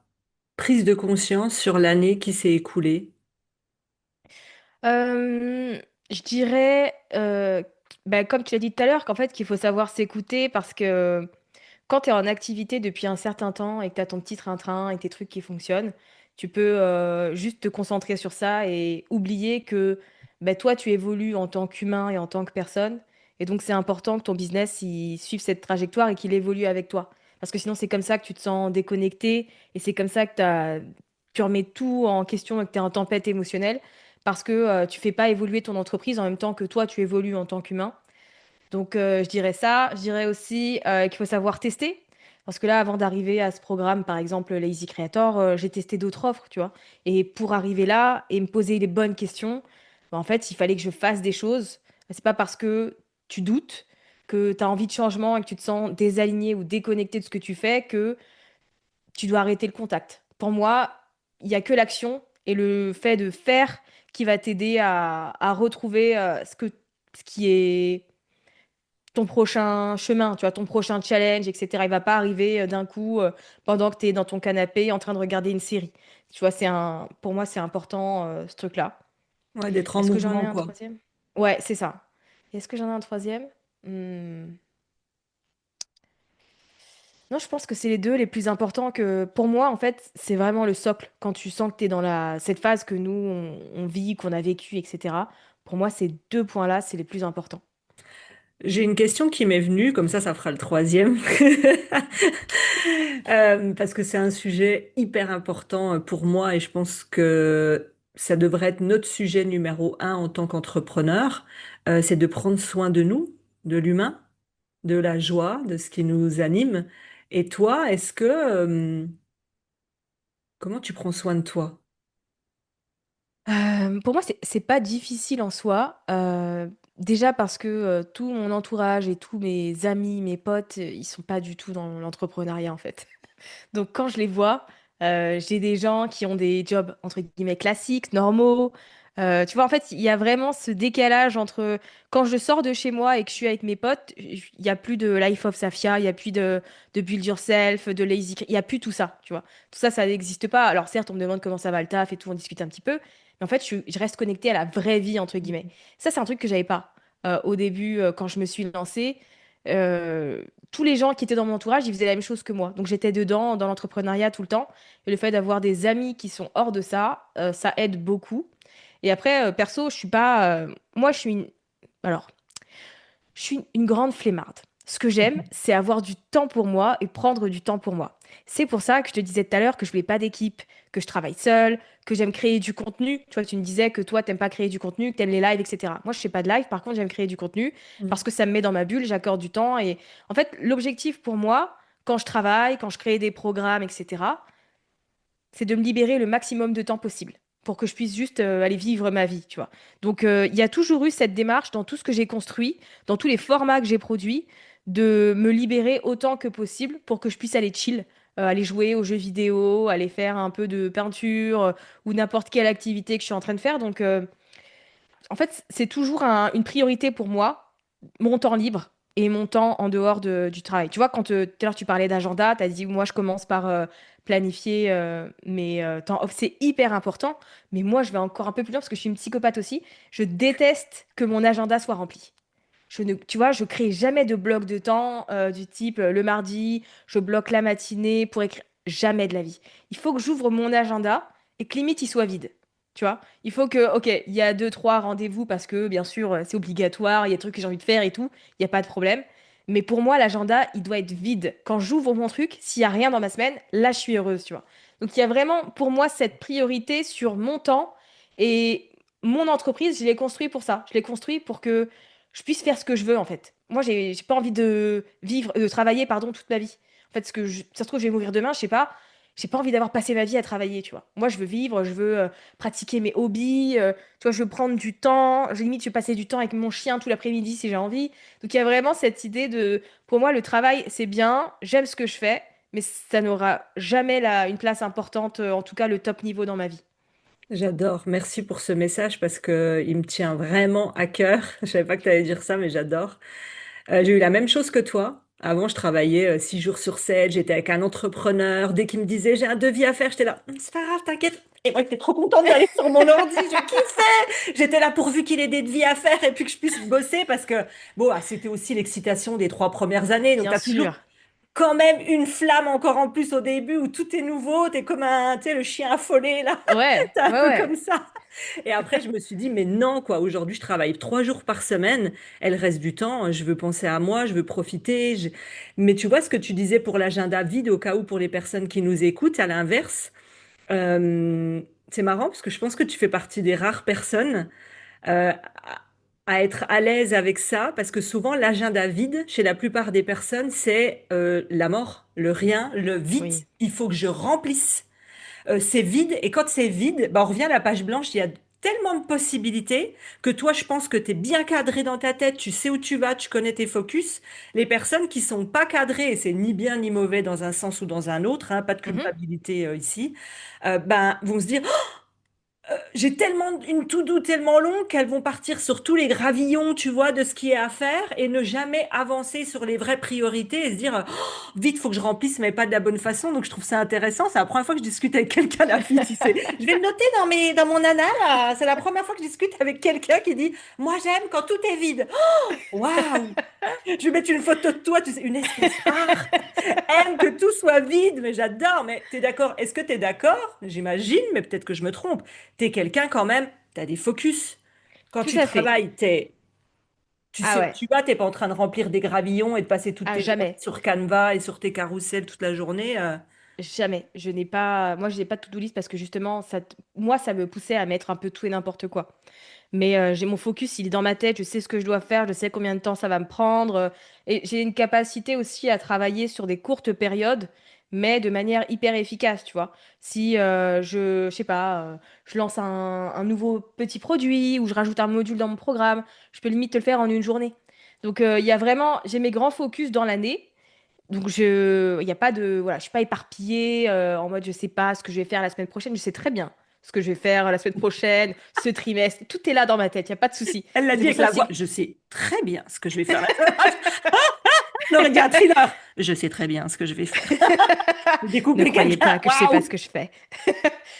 prises de conscience sur l'année qui s'est écoulée? Euh, je dirais, comme tu l'as dit tout à l'heure, qu'en fait, qu'il faut savoir s'écouter parce que quand tu es en activité depuis un certain temps et que tu as ton petit train-train et tes trucs qui fonctionnent, tu peux juste te concentrer sur ça et oublier que toi, tu évolues en tant qu'humain et en tant que personne. Et donc, c'est important que ton business il suive cette trajectoire et qu'il évolue avec toi. Parce que sinon, c'est comme ça que tu te sens déconnecté et c'est comme ça que tu remets tout en question et que tu es en tempête émotionnelle parce que tu fais pas évoluer ton entreprise en même temps que toi, tu évolues en tant qu'humain. Donc, je dirais ça. Je dirais aussi qu'il faut savoir tester. Parce que là, avant d'arriver à ce programme, par exemple Lazy Creator, j'ai testé d'autres offres, tu vois. Et pour arriver là et me poser les bonnes questions, en fait, il fallait que je fasse des choses. C'est pas parce que tu doutes, que tu as envie de changement et que tu te sens désaligné ou déconnecté de ce que tu fais, que tu dois arrêter le contact. Pour moi, il n'y a que l'action et le fait de faire qui va t'aider à retrouver ce qui est ton prochain chemin, tu vois, ton prochain challenge, etc. Il va pas arriver d'un coup pendant que tu es dans ton canapé en train de regarder une série. Tu vois, pour moi, c'est important ce truc-là. Ouais, d'être en Est-ce que j'en ai mouvement, un quoi. troisième? Ouais, c'est ça. Est-ce que j'en ai un troisième? Hmm. Non, je pense que c'est les deux les plus importants que pour moi, en fait, c'est vraiment le socle. Quand tu sens que tu es dans cette phase que nous, on vit, qu'on a vécu, etc. Pour moi, ces deux points-là, c'est les plus importants. J'ai une question qui m'est venue, comme ça fera le troisième. Parce que c'est un sujet hyper important pour moi et je pense que ça devrait être notre sujet numéro un en tant qu'entrepreneur. C'est de prendre soin de nous, de l'humain, de la joie, de ce qui nous anime. Et toi, comment tu prends soin de toi? Pour moi, c'est pas difficile en soi. Déjà parce que tout mon entourage et tous mes amis, mes potes, ils sont pas du tout dans l'entrepreneuriat en fait. Donc quand je les vois, j'ai des gens qui ont des jobs entre guillemets classiques, normaux. Tu vois, en fait, il y a vraiment ce décalage entre quand je sors de chez moi et que je suis avec mes potes, il y a plus de Life of Safia, il y a plus de Build Yourself, de Lazy, il y a plus tout ça, tu vois. Tout ça, ça n'existe pas. Alors certes, on me demande comment ça va le taf et tout, on discute un petit peu, mais en fait, je reste connectée à la vraie vie entre guillemets. Ça, c'est un truc que j'avais pas au début quand je me suis lancée. Tous les gens qui étaient dans mon entourage, ils faisaient la même chose que moi. Donc j'étais dedans, dans l'entrepreneuriat tout le temps. Et le fait d'avoir des amis qui sont hors de ça, ça aide beaucoup. Et après, perso, je suis pas. Moi, je suis une. Alors, je suis une grande flemmarde. Ce que j'aime, c'est avoir du temps pour moi et prendre du temps pour moi. C'est pour ça que je te disais tout à l'heure que je voulais pas d'équipe, que je travaille seule, que j'aime créer du contenu. Tu vois, tu me disais que toi, t'aimes pas créer du contenu, que t'aimes les lives, etc. Moi, je fais pas de live, par contre, j'aime créer du contenu parce que ça me met dans ma bulle, j'accorde du temps. Et en fait, l'objectif pour moi, quand je travaille, quand je crée des programmes, etc., c'est de me libérer le maximum de temps possible pour que je puisse juste aller vivre ma vie, tu vois. Donc, il y a toujours eu cette démarche dans tout ce que j'ai construit, dans tous les formats que j'ai produits, de me libérer autant que possible pour que je puisse aller chill, aller jouer aux jeux vidéo, aller faire un peu de peinture ou n'importe quelle activité que je suis en train de faire. Donc, en fait, c'est toujours une priorité pour moi, mon temps libre et mon temps en dehors du travail. Tu vois, quand tout à l'heure tu parlais d'agenda, tu as dit, moi je commence par planifier mes temps off. C'est hyper important, mais moi je vais encore un peu plus loin parce que je suis une psychopathe aussi. Je déteste que mon agenda soit rempli. Tu vois, je crée jamais de bloc de temps du type le mardi, je bloque la matinée pour écrire. Jamais de la vie. Il faut que j'ouvre mon agenda et que limite il soit vide. Tu vois, il faut que, ok, il y a deux, trois rendez-vous parce que bien sûr c'est obligatoire, il y a des trucs que j'ai envie de faire et tout, il n'y a pas de problème. Mais pour moi, l'agenda, il doit être vide. Quand j'ouvre mon truc, s'il n'y a rien dans ma semaine, là je suis heureuse, tu vois. Donc il y a vraiment pour moi cette priorité sur mon temps et mon entreprise, je l'ai construit pour ça. Je l'ai construit pour que je puisse faire ce que je veux en fait. Moi, j'ai pas envie de vivre, de travailler, pardon, toute ma vie. En fait, ça se trouve, je vais mourir demain, je sais pas. J'ai pas envie d'avoir passé ma vie à travailler, tu vois. Moi, je veux vivre, je veux pratiquer mes hobbies, tu vois, je veux prendre du temps. Limite, je vais passer du temps avec mon chien tout l'après-midi si j'ai envie. Donc, il y a vraiment cette idée de, pour moi, le travail, c'est bien, j'aime ce que je fais, mais ça n'aura jamais une place importante, en tout cas le top niveau dans ma vie. J'adore. Merci pour ce message parce que il me tient vraiment à cœur. Je savais pas que tu allais dire ça, mais j'adore. J'ai eu la même chose que toi. Avant, je travaillais 6 jours sur 7. J'étais avec un entrepreneur. Dès qu'il me disait j'ai un devis à faire, j'étais là. C'est pas grave, t'inquiète. Et moi, j'étais trop contente d'aller sur mon ordi. Je kiffais. J'étais là pourvu qu'il ait des devis à faire et puis que je puisse bosser parce que bon, c'était aussi l'excitation des 3 premières années. Donc, Bien t'as toujours sûr. quand même une flamme encore en plus au début où tout est nouveau. T'es comme tu sais, le chien affolé là. Ouais, T'es un ouais, peu comme ouais. ça. Et après, je me suis dit, mais non, quoi. Aujourd'hui, je travaille 3 jours par semaine. Elle reste du temps. Je veux penser à moi, je veux profiter. Mais tu vois ce que tu disais pour l'agenda vide, au cas où pour les personnes qui nous écoutent, à l'inverse. euh, c'est marrant parce que je pense que tu fais partie des rares personnes à être à l'aise avec ça, parce que souvent, l'agenda vide, chez la plupart des personnes, c'est la mort, le rien, le vite. Oui. Il faut que je remplisse c'est vide. Et quand c'est vide, bah, on revient à la page blanche. Il y a tellement de possibilités que toi, je pense que tu es bien cadré dans ta tête. Tu sais où tu vas, tu connais tes focus. Les personnes qui sont pas cadrées, et c'est ni bien ni mauvais dans un sens ou dans un autre, hein, pas de Mhm. culpabilité ici, ben, vont se dire j'ai tellement une to-do tellement longue qu'elles vont partir sur tous les gravillons, tu vois, de ce qui est à faire et ne jamais avancer sur les vraies priorités et se dire vite, faut que je remplisse, mais pas de la bonne façon. Donc je trouve ça intéressant. C'est la première fois que je discute avec quelqu'un la fille, tu sais. Je vais le noter dans mon anal. C'est la première fois que je discute avec quelqu'un qui dit moi j'aime quand tout est vide. Waouh! Je vais mettre une photo de toi, tu sais, une espèce rare. Aime que tout soit vide, mais j'adore. Mais t'es d'accord? Est-ce que t'es d'accord? J'imagine, mais peut-être que je me trompe. T'es quelqu'un quand même, t'as des focus. Quand Tout tu à fait. travailles, tu Ah sais où ouais. tu vas, t'es pas en train de remplir des gravillons et de passer toutes Ah, tes journées jamais. sur Canva et sur tes carousels toute la journée. Jamais. Je n'ai pas. Moi, je n'ai pas de to-do list parce que justement, moi, ça me poussait à mettre un peu tout et n'importe quoi. Mais j'ai mon focus, il est dans ma tête. Je sais ce que je dois faire. Je sais combien de temps ça va me prendre. Et j'ai une capacité aussi à travailler sur des courtes périodes. mais de manière hyper efficace, tu vois. Si je sais pas, je lance un nouveau petit produit ou je rajoute un module dans mon programme, je peux limite te le faire en une journée. Donc il y a vraiment, j'ai mes grands focus dans l'année. Donc il y a pas de, voilà, je suis pas éparpillée en mode je sais pas ce que je vais faire la semaine prochaine. Je sais très bien ce que je vais faire la semaine prochaine, ce trimestre. Tout est là dans ma tête, il y a pas de souci. Elle l'a C'est dit pour avec ça la aussi voix. que Je sais très bien ce que je vais faire la semaine prochaine. On aurait dit un thriller. Je sais très bien ce que je vais faire. ne Découper croyez quelqu'un. pas que je sais pas ce Waouh! que je fais.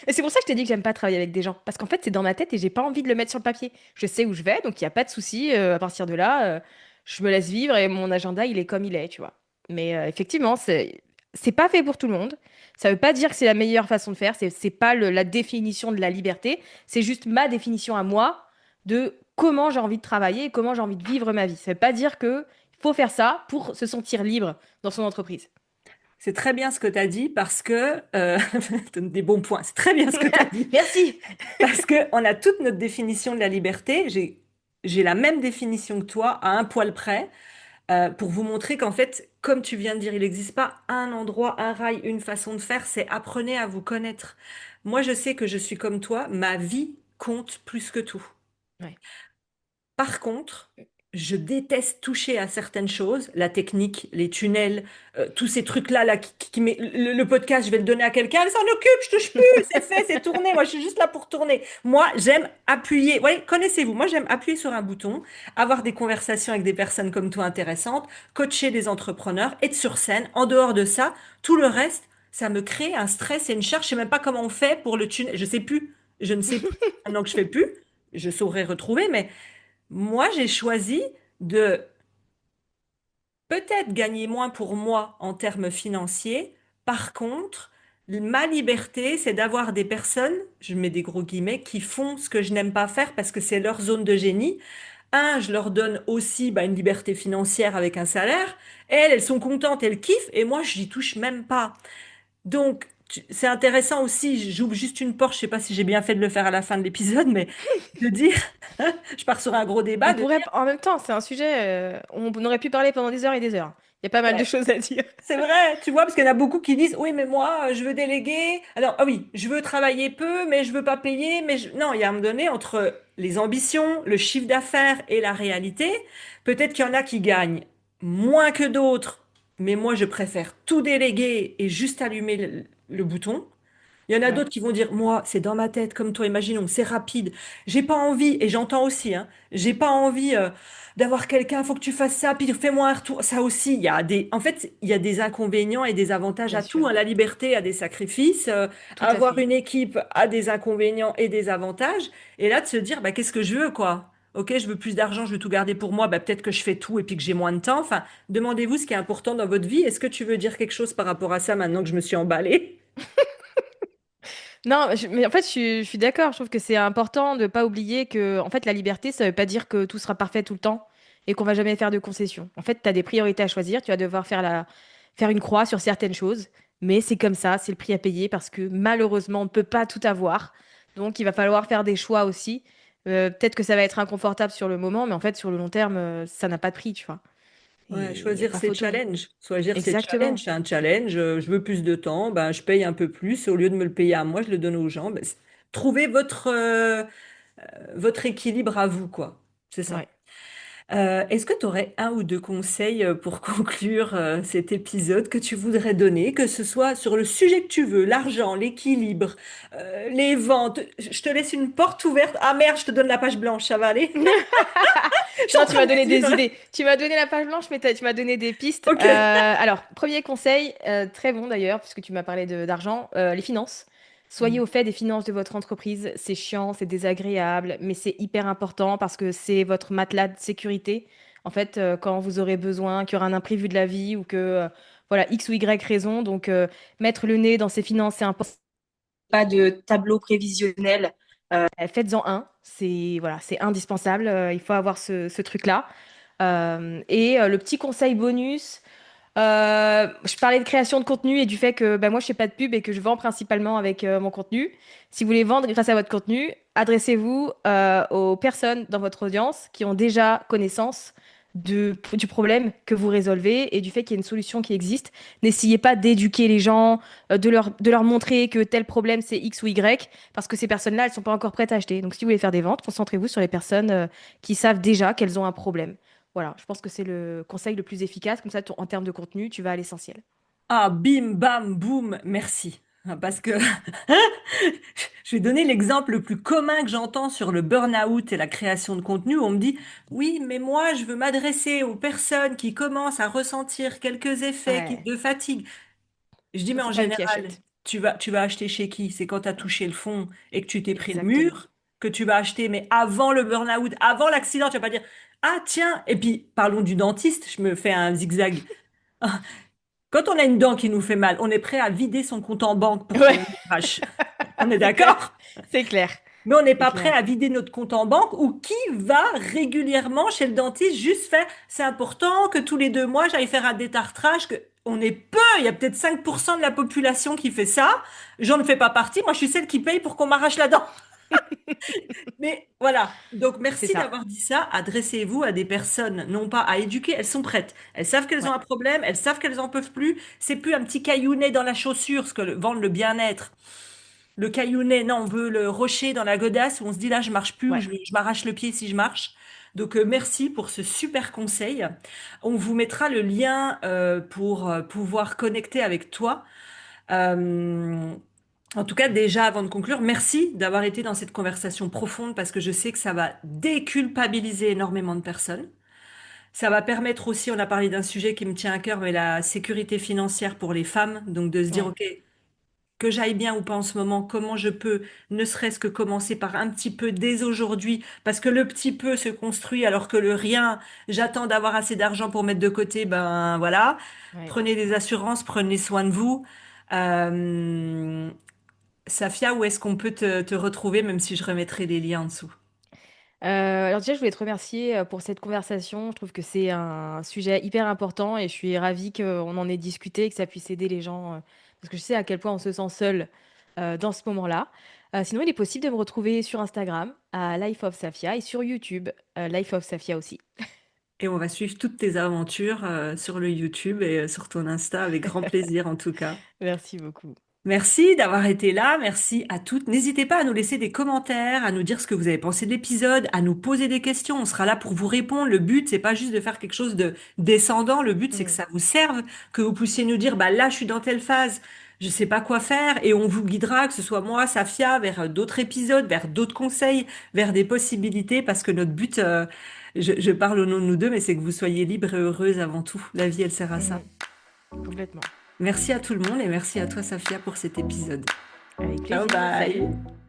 Et c'est pour ça que je t'ai dit que j'aime pas travailler avec des gens. Parce qu'en fait, c'est dans ma tête et j'ai pas envie de le mettre sur le papier. Je sais où je vais, donc il n'y a pas de souci. À partir de là, je me laisse vivre et mon agenda, il est comme il est, tu vois. Mais effectivement, c'est pas fait pour tout le monde. Ça veut pas dire que c'est la meilleure façon de faire. C'est pas la définition de la liberté. C'est juste ma définition à moi de comment j'ai envie de travailler et comment j'ai envie de vivre ma vie. Ça veut pas dire que il faut faire ça pour se sentir libre dans son entreprise. C'est très bien ce que tu as dit parce que des bons points. C'est très bien ce que tu as dit Merci. parce que on a toute notre définition de la liberté. J'ai la même définition que toi à un poil près pour vous montrer qu'en fait, comme tu viens de dire, il n'existe pas un endroit, un rail, une façon de faire. C'est apprenez à vous connaître. Moi, je sais que je suis comme toi. Ma vie compte plus que tout. Ouais, Par contre, je déteste toucher à certaines choses, la technique, les tunnels, tous ces trucs-là, là, le podcast, je vais le donner à quelqu'un, elle s'en occupe, je touche plus, c'est fait, c'est tourné, moi je suis juste là pour tourner. Moi, j'aime appuyer, ouais, connaissez-vous, moi j'aime appuyer sur un bouton, avoir des conversations avec des personnes comme toi intéressantes, coacher des entrepreneurs, être sur scène. En dehors de ça, tout le reste, ça me crée un stress et une charge. Je sais même pas comment on fait pour le tunnel, je sais plus, je ne sais plus, maintenant que je fais plus, je saurais retrouver, mais moi, j'ai choisi de peut-être gagner moins pour moi en termes financiers. Par contre, ma liberté, c'est d'avoir des personnes, je mets des gros guillemets, qui font ce que je n'aime pas faire parce que c'est leur zone de génie. Un, je leur donne aussi une liberté financière avec un salaire. Elles sont contentes, elles kiffent, et moi, je n'y touche même pas. Donc, c'est intéressant aussi, j'ouvre juste une porte, je sais pas si j'ai bien fait de le faire à la fin de l'épisode, mais de dire, je pars sur un gros débat, on de pourrait, en même temps, c'est un sujet, on aurait pu parler pendant des heures et des heures. Il y a pas mal de dire, choses à dire. c'est vrai, tu vois, parce qu'il y en a beaucoup qui disent, oui, mais moi, je veux déléguer. Alors, ah oui, je veux travailler peu, mais je veux pas payer. Non, il y a un moment donné, entre les ambitions, le chiffre d'affaires et la réalité, peut-être qu'il y en a qui gagnent moins que d'autres, mais moi, je préfère tout déléguer et juste allumer le bouton. Il y en a Ouais, d'autres qui vont dire, moi, c'est dans ma tête, comme toi, imaginons, c'est rapide. J'ai pas envie, et j'entends aussi, hein, j'ai pas envie d'avoir quelqu'un, faut que tu fasses ça, puis fais-moi un retour. Ça aussi, en fait, il y a des inconvénients et des avantages bien à tout, sûr, hein. La liberté a des sacrifices, tout à avoir fait. une équipe a des inconvénients et des avantages. Et là, de se dire, qu'est-ce que je veux, quoi? Ok, je veux plus d'argent, je veux tout garder pour moi, peut-être que je fais tout et puis que j'ai moins de temps. Enfin, demandez-vous ce qui est important dans votre vie. Est-ce que tu veux dire quelque chose par rapport à ça maintenant que je me suis emballée? Non, mais en fait, je suis d'accord. Je trouve que c'est important de pas oublier que, en fait, la liberté, ça veut pas dire que tout sera parfait tout le temps et qu'on va jamais faire de concessions. En fait, tu as des priorités à choisir. Tu vas devoir faire une croix sur certaines choses, mais c'est comme ça, c'est le prix à payer parce que malheureusement, on ne peut pas tout avoir. Donc, il va falloir faire des choix aussi. Peut-être que ça va être inconfortable sur le moment, mais en fait, sur le long terme, ça n'a pas de prix, tu vois. Et Ouais, il n'y a choisir pas ses photo. challenges. Choisir ses Exactement. challenges. C'est un challenge. Je veux plus de temps. Je paye un peu plus. Au lieu de me le payer à moi, je le donne aux gens. Trouvez votre équilibre à vous, quoi. C'est ça. Ouais. Est-ce que tu aurais un ou deux conseils pour conclure cet épisode que tu voudrais donner, que ce soit sur le sujet que tu veux, l'argent, l'équilibre, les ventes? Je te laisse une porte ouverte. Ah merde, je te donne la page blanche, ça va aller? Je suis en Non, tu train m'as de me donné dire. des idées. Tu m'as donné la page blanche, mais tu m'as donné des pistes. Ok. Alors, premier conseil, très bon d'ailleurs, puisque tu m'as parlé d'argent, les finances. Soyez Mm. au fait des finances de votre entreprise. C'est chiant, c'est désagréable, mais c'est hyper important parce que c'est votre matelas de sécurité. En fait, quand vous aurez besoin, qu'il y aura un imprévu de la vie ou que, voilà, X ou Y raison. Donc, mettre le nez dans ses finances, c'est important. Pas de tableau prévisionnel. Faites-en un. C'est voilà, c'est indispensable. Il faut avoir ce truc-là. Et le petit conseil bonus, je parlais de création de contenu et du fait que bah, moi je fais pas de pub et que je vends principalement avec mon contenu. Si vous voulez vendre grâce à votre contenu, adressez-vous aux personnes dans votre audience qui ont déjà connaissance du problème que vous résolvez et du fait qu'il y a une solution qui existe. N'essayez pas d'éduquer les gens, de leur montrer que tel problème c'est X ou Y, parce que ces personnes-là, elles sont pas encore prêtes à acheter. Donc si vous voulez faire des ventes, concentrez-vous sur les personnes qui savent déjà qu'elles ont un problème. Voilà, je pense que c'est le conseil le plus efficace. Comme ça, en termes de contenu, tu vas à l'essentiel. Ah, bim, bam, boum, merci. Parce que je vais donner l'exemple le plus commun que j'entends sur le burn-out et la création de contenu. On me dit, oui, mais moi, je veux m'adresser aux personnes qui commencent à ressentir quelques effets Ouais. de fatigue. Je dis, Moi, mais en c'est pas eux qui général, achètent. tu vas acheter chez qui? C'est quand tu as touché le fond et que tu t'es pris le Exactement. mur que tu vas acheter, mais avant le burn-out, avant l'accident, tu vas pas dire, ah tiens, et puis parlons du dentiste, je me fais un zigzag. Quand on a une dent qui nous fait mal, on est prêt à vider son compte en banque pour Ouais, qu'on arrache. On est c'est clair. d'accord? C'est clair. Mais on n'est C'est pas prêt clair. à vider notre compte en banque ou qui va régulièrement chez le dentiste juste faire, c'est important que tous les 2 mois j'aille faire un détartrage, que on est peu, il y a peut-être 5% de la population qui fait ça. J'en ne fais pas partie, moi je suis celle qui paye pour qu'on m'arrache la dent. Mais voilà, donc C'est merci ça. d'avoir dit ça. Adressez-vous à des personnes, non pas à éduquer, elles sont prêtes. Elles savent qu'elles ont Ouais. un problème, elles savent qu'elles en peuvent plus. C'est plus un petit caillounet dans la chaussure, ce que vend le bien-être. Le caillounet, non, on veut le rocher dans la godasse où on se dit là, je marche plus ou Ouais. je m'arrache le pied si je marche. Donc merci pour ce super conseil. On vous mettra le lien pour pouvoir connecter avec toi. Euh, En tout cas, déjà, avant de conclure, merci d'avoir été dans cette conversation profonde parce que je sais que ça va déculpabiliser énormément de personnes. Ça va permettre aussi, on a parlé d'un sujet qui me tient à cœur, mais la sécurité financière pour les femmes. Donc de se dire, Ouais. OK, que j'aille bien ou pas en ce moment, comment je peux, ne serait-ce que commencer par un petit peu dès aujourd'hui, parce que le petit peu se construit alors que le rien, j'attends d'avoir assez d'argent pour mettre de côté, ben voilà. Ouais. Prenez des assurances, prenez soin de vous. Euh, Safia, où est-ce qu'on peut te retrouver, même si je remettrai les liens en dessous? Alors déjà, je voulais te remercier pour cette conversation. Je trouve que c'est un sujet hyper important et je suis ravie qu'on en ait discuté et que ça puisse aider les gens parce que je sais à quel point on se sent seul dans ce moment-là. Sinon, il est possible de me retrouver sur Instagram à Life of Safia et sur YouTube Life of Safia aussi. Et on va suivre toutes tes aventures sur le YouTube et sur ton Insta avec grand plaisir en tout cas. Merci beaucoup. Merci d'avoir été là, merci à toutes. N'hésitez pas à nous laisser des commentaires, à nous dire ce que vous avez pensé de l'épisode, à nous poser des questions. On sera là pour vous répondre. Le but, c'est pas juste de faire quelque chose de descendant. Le but, c'est que Mm. ça vous serve, que vous puissiez nous dire, bah là, je suis dans telle phase, je sais pas quoi faire, et on vous guidera, que ce soit moi, Safia, vers d'autres épisodes, vers d'autres conseils, vers des possibilités, parce que notre but, je parle au nom de nous deux, mais c'est que vous soyez libres et heureuses avant tout. La vie, elle sert à ça. Mhm. Complètement. Merci à tout le monde et merci à toi, Safia, pour cet épisode. Avec Ciao, plaisir. Salut. bye.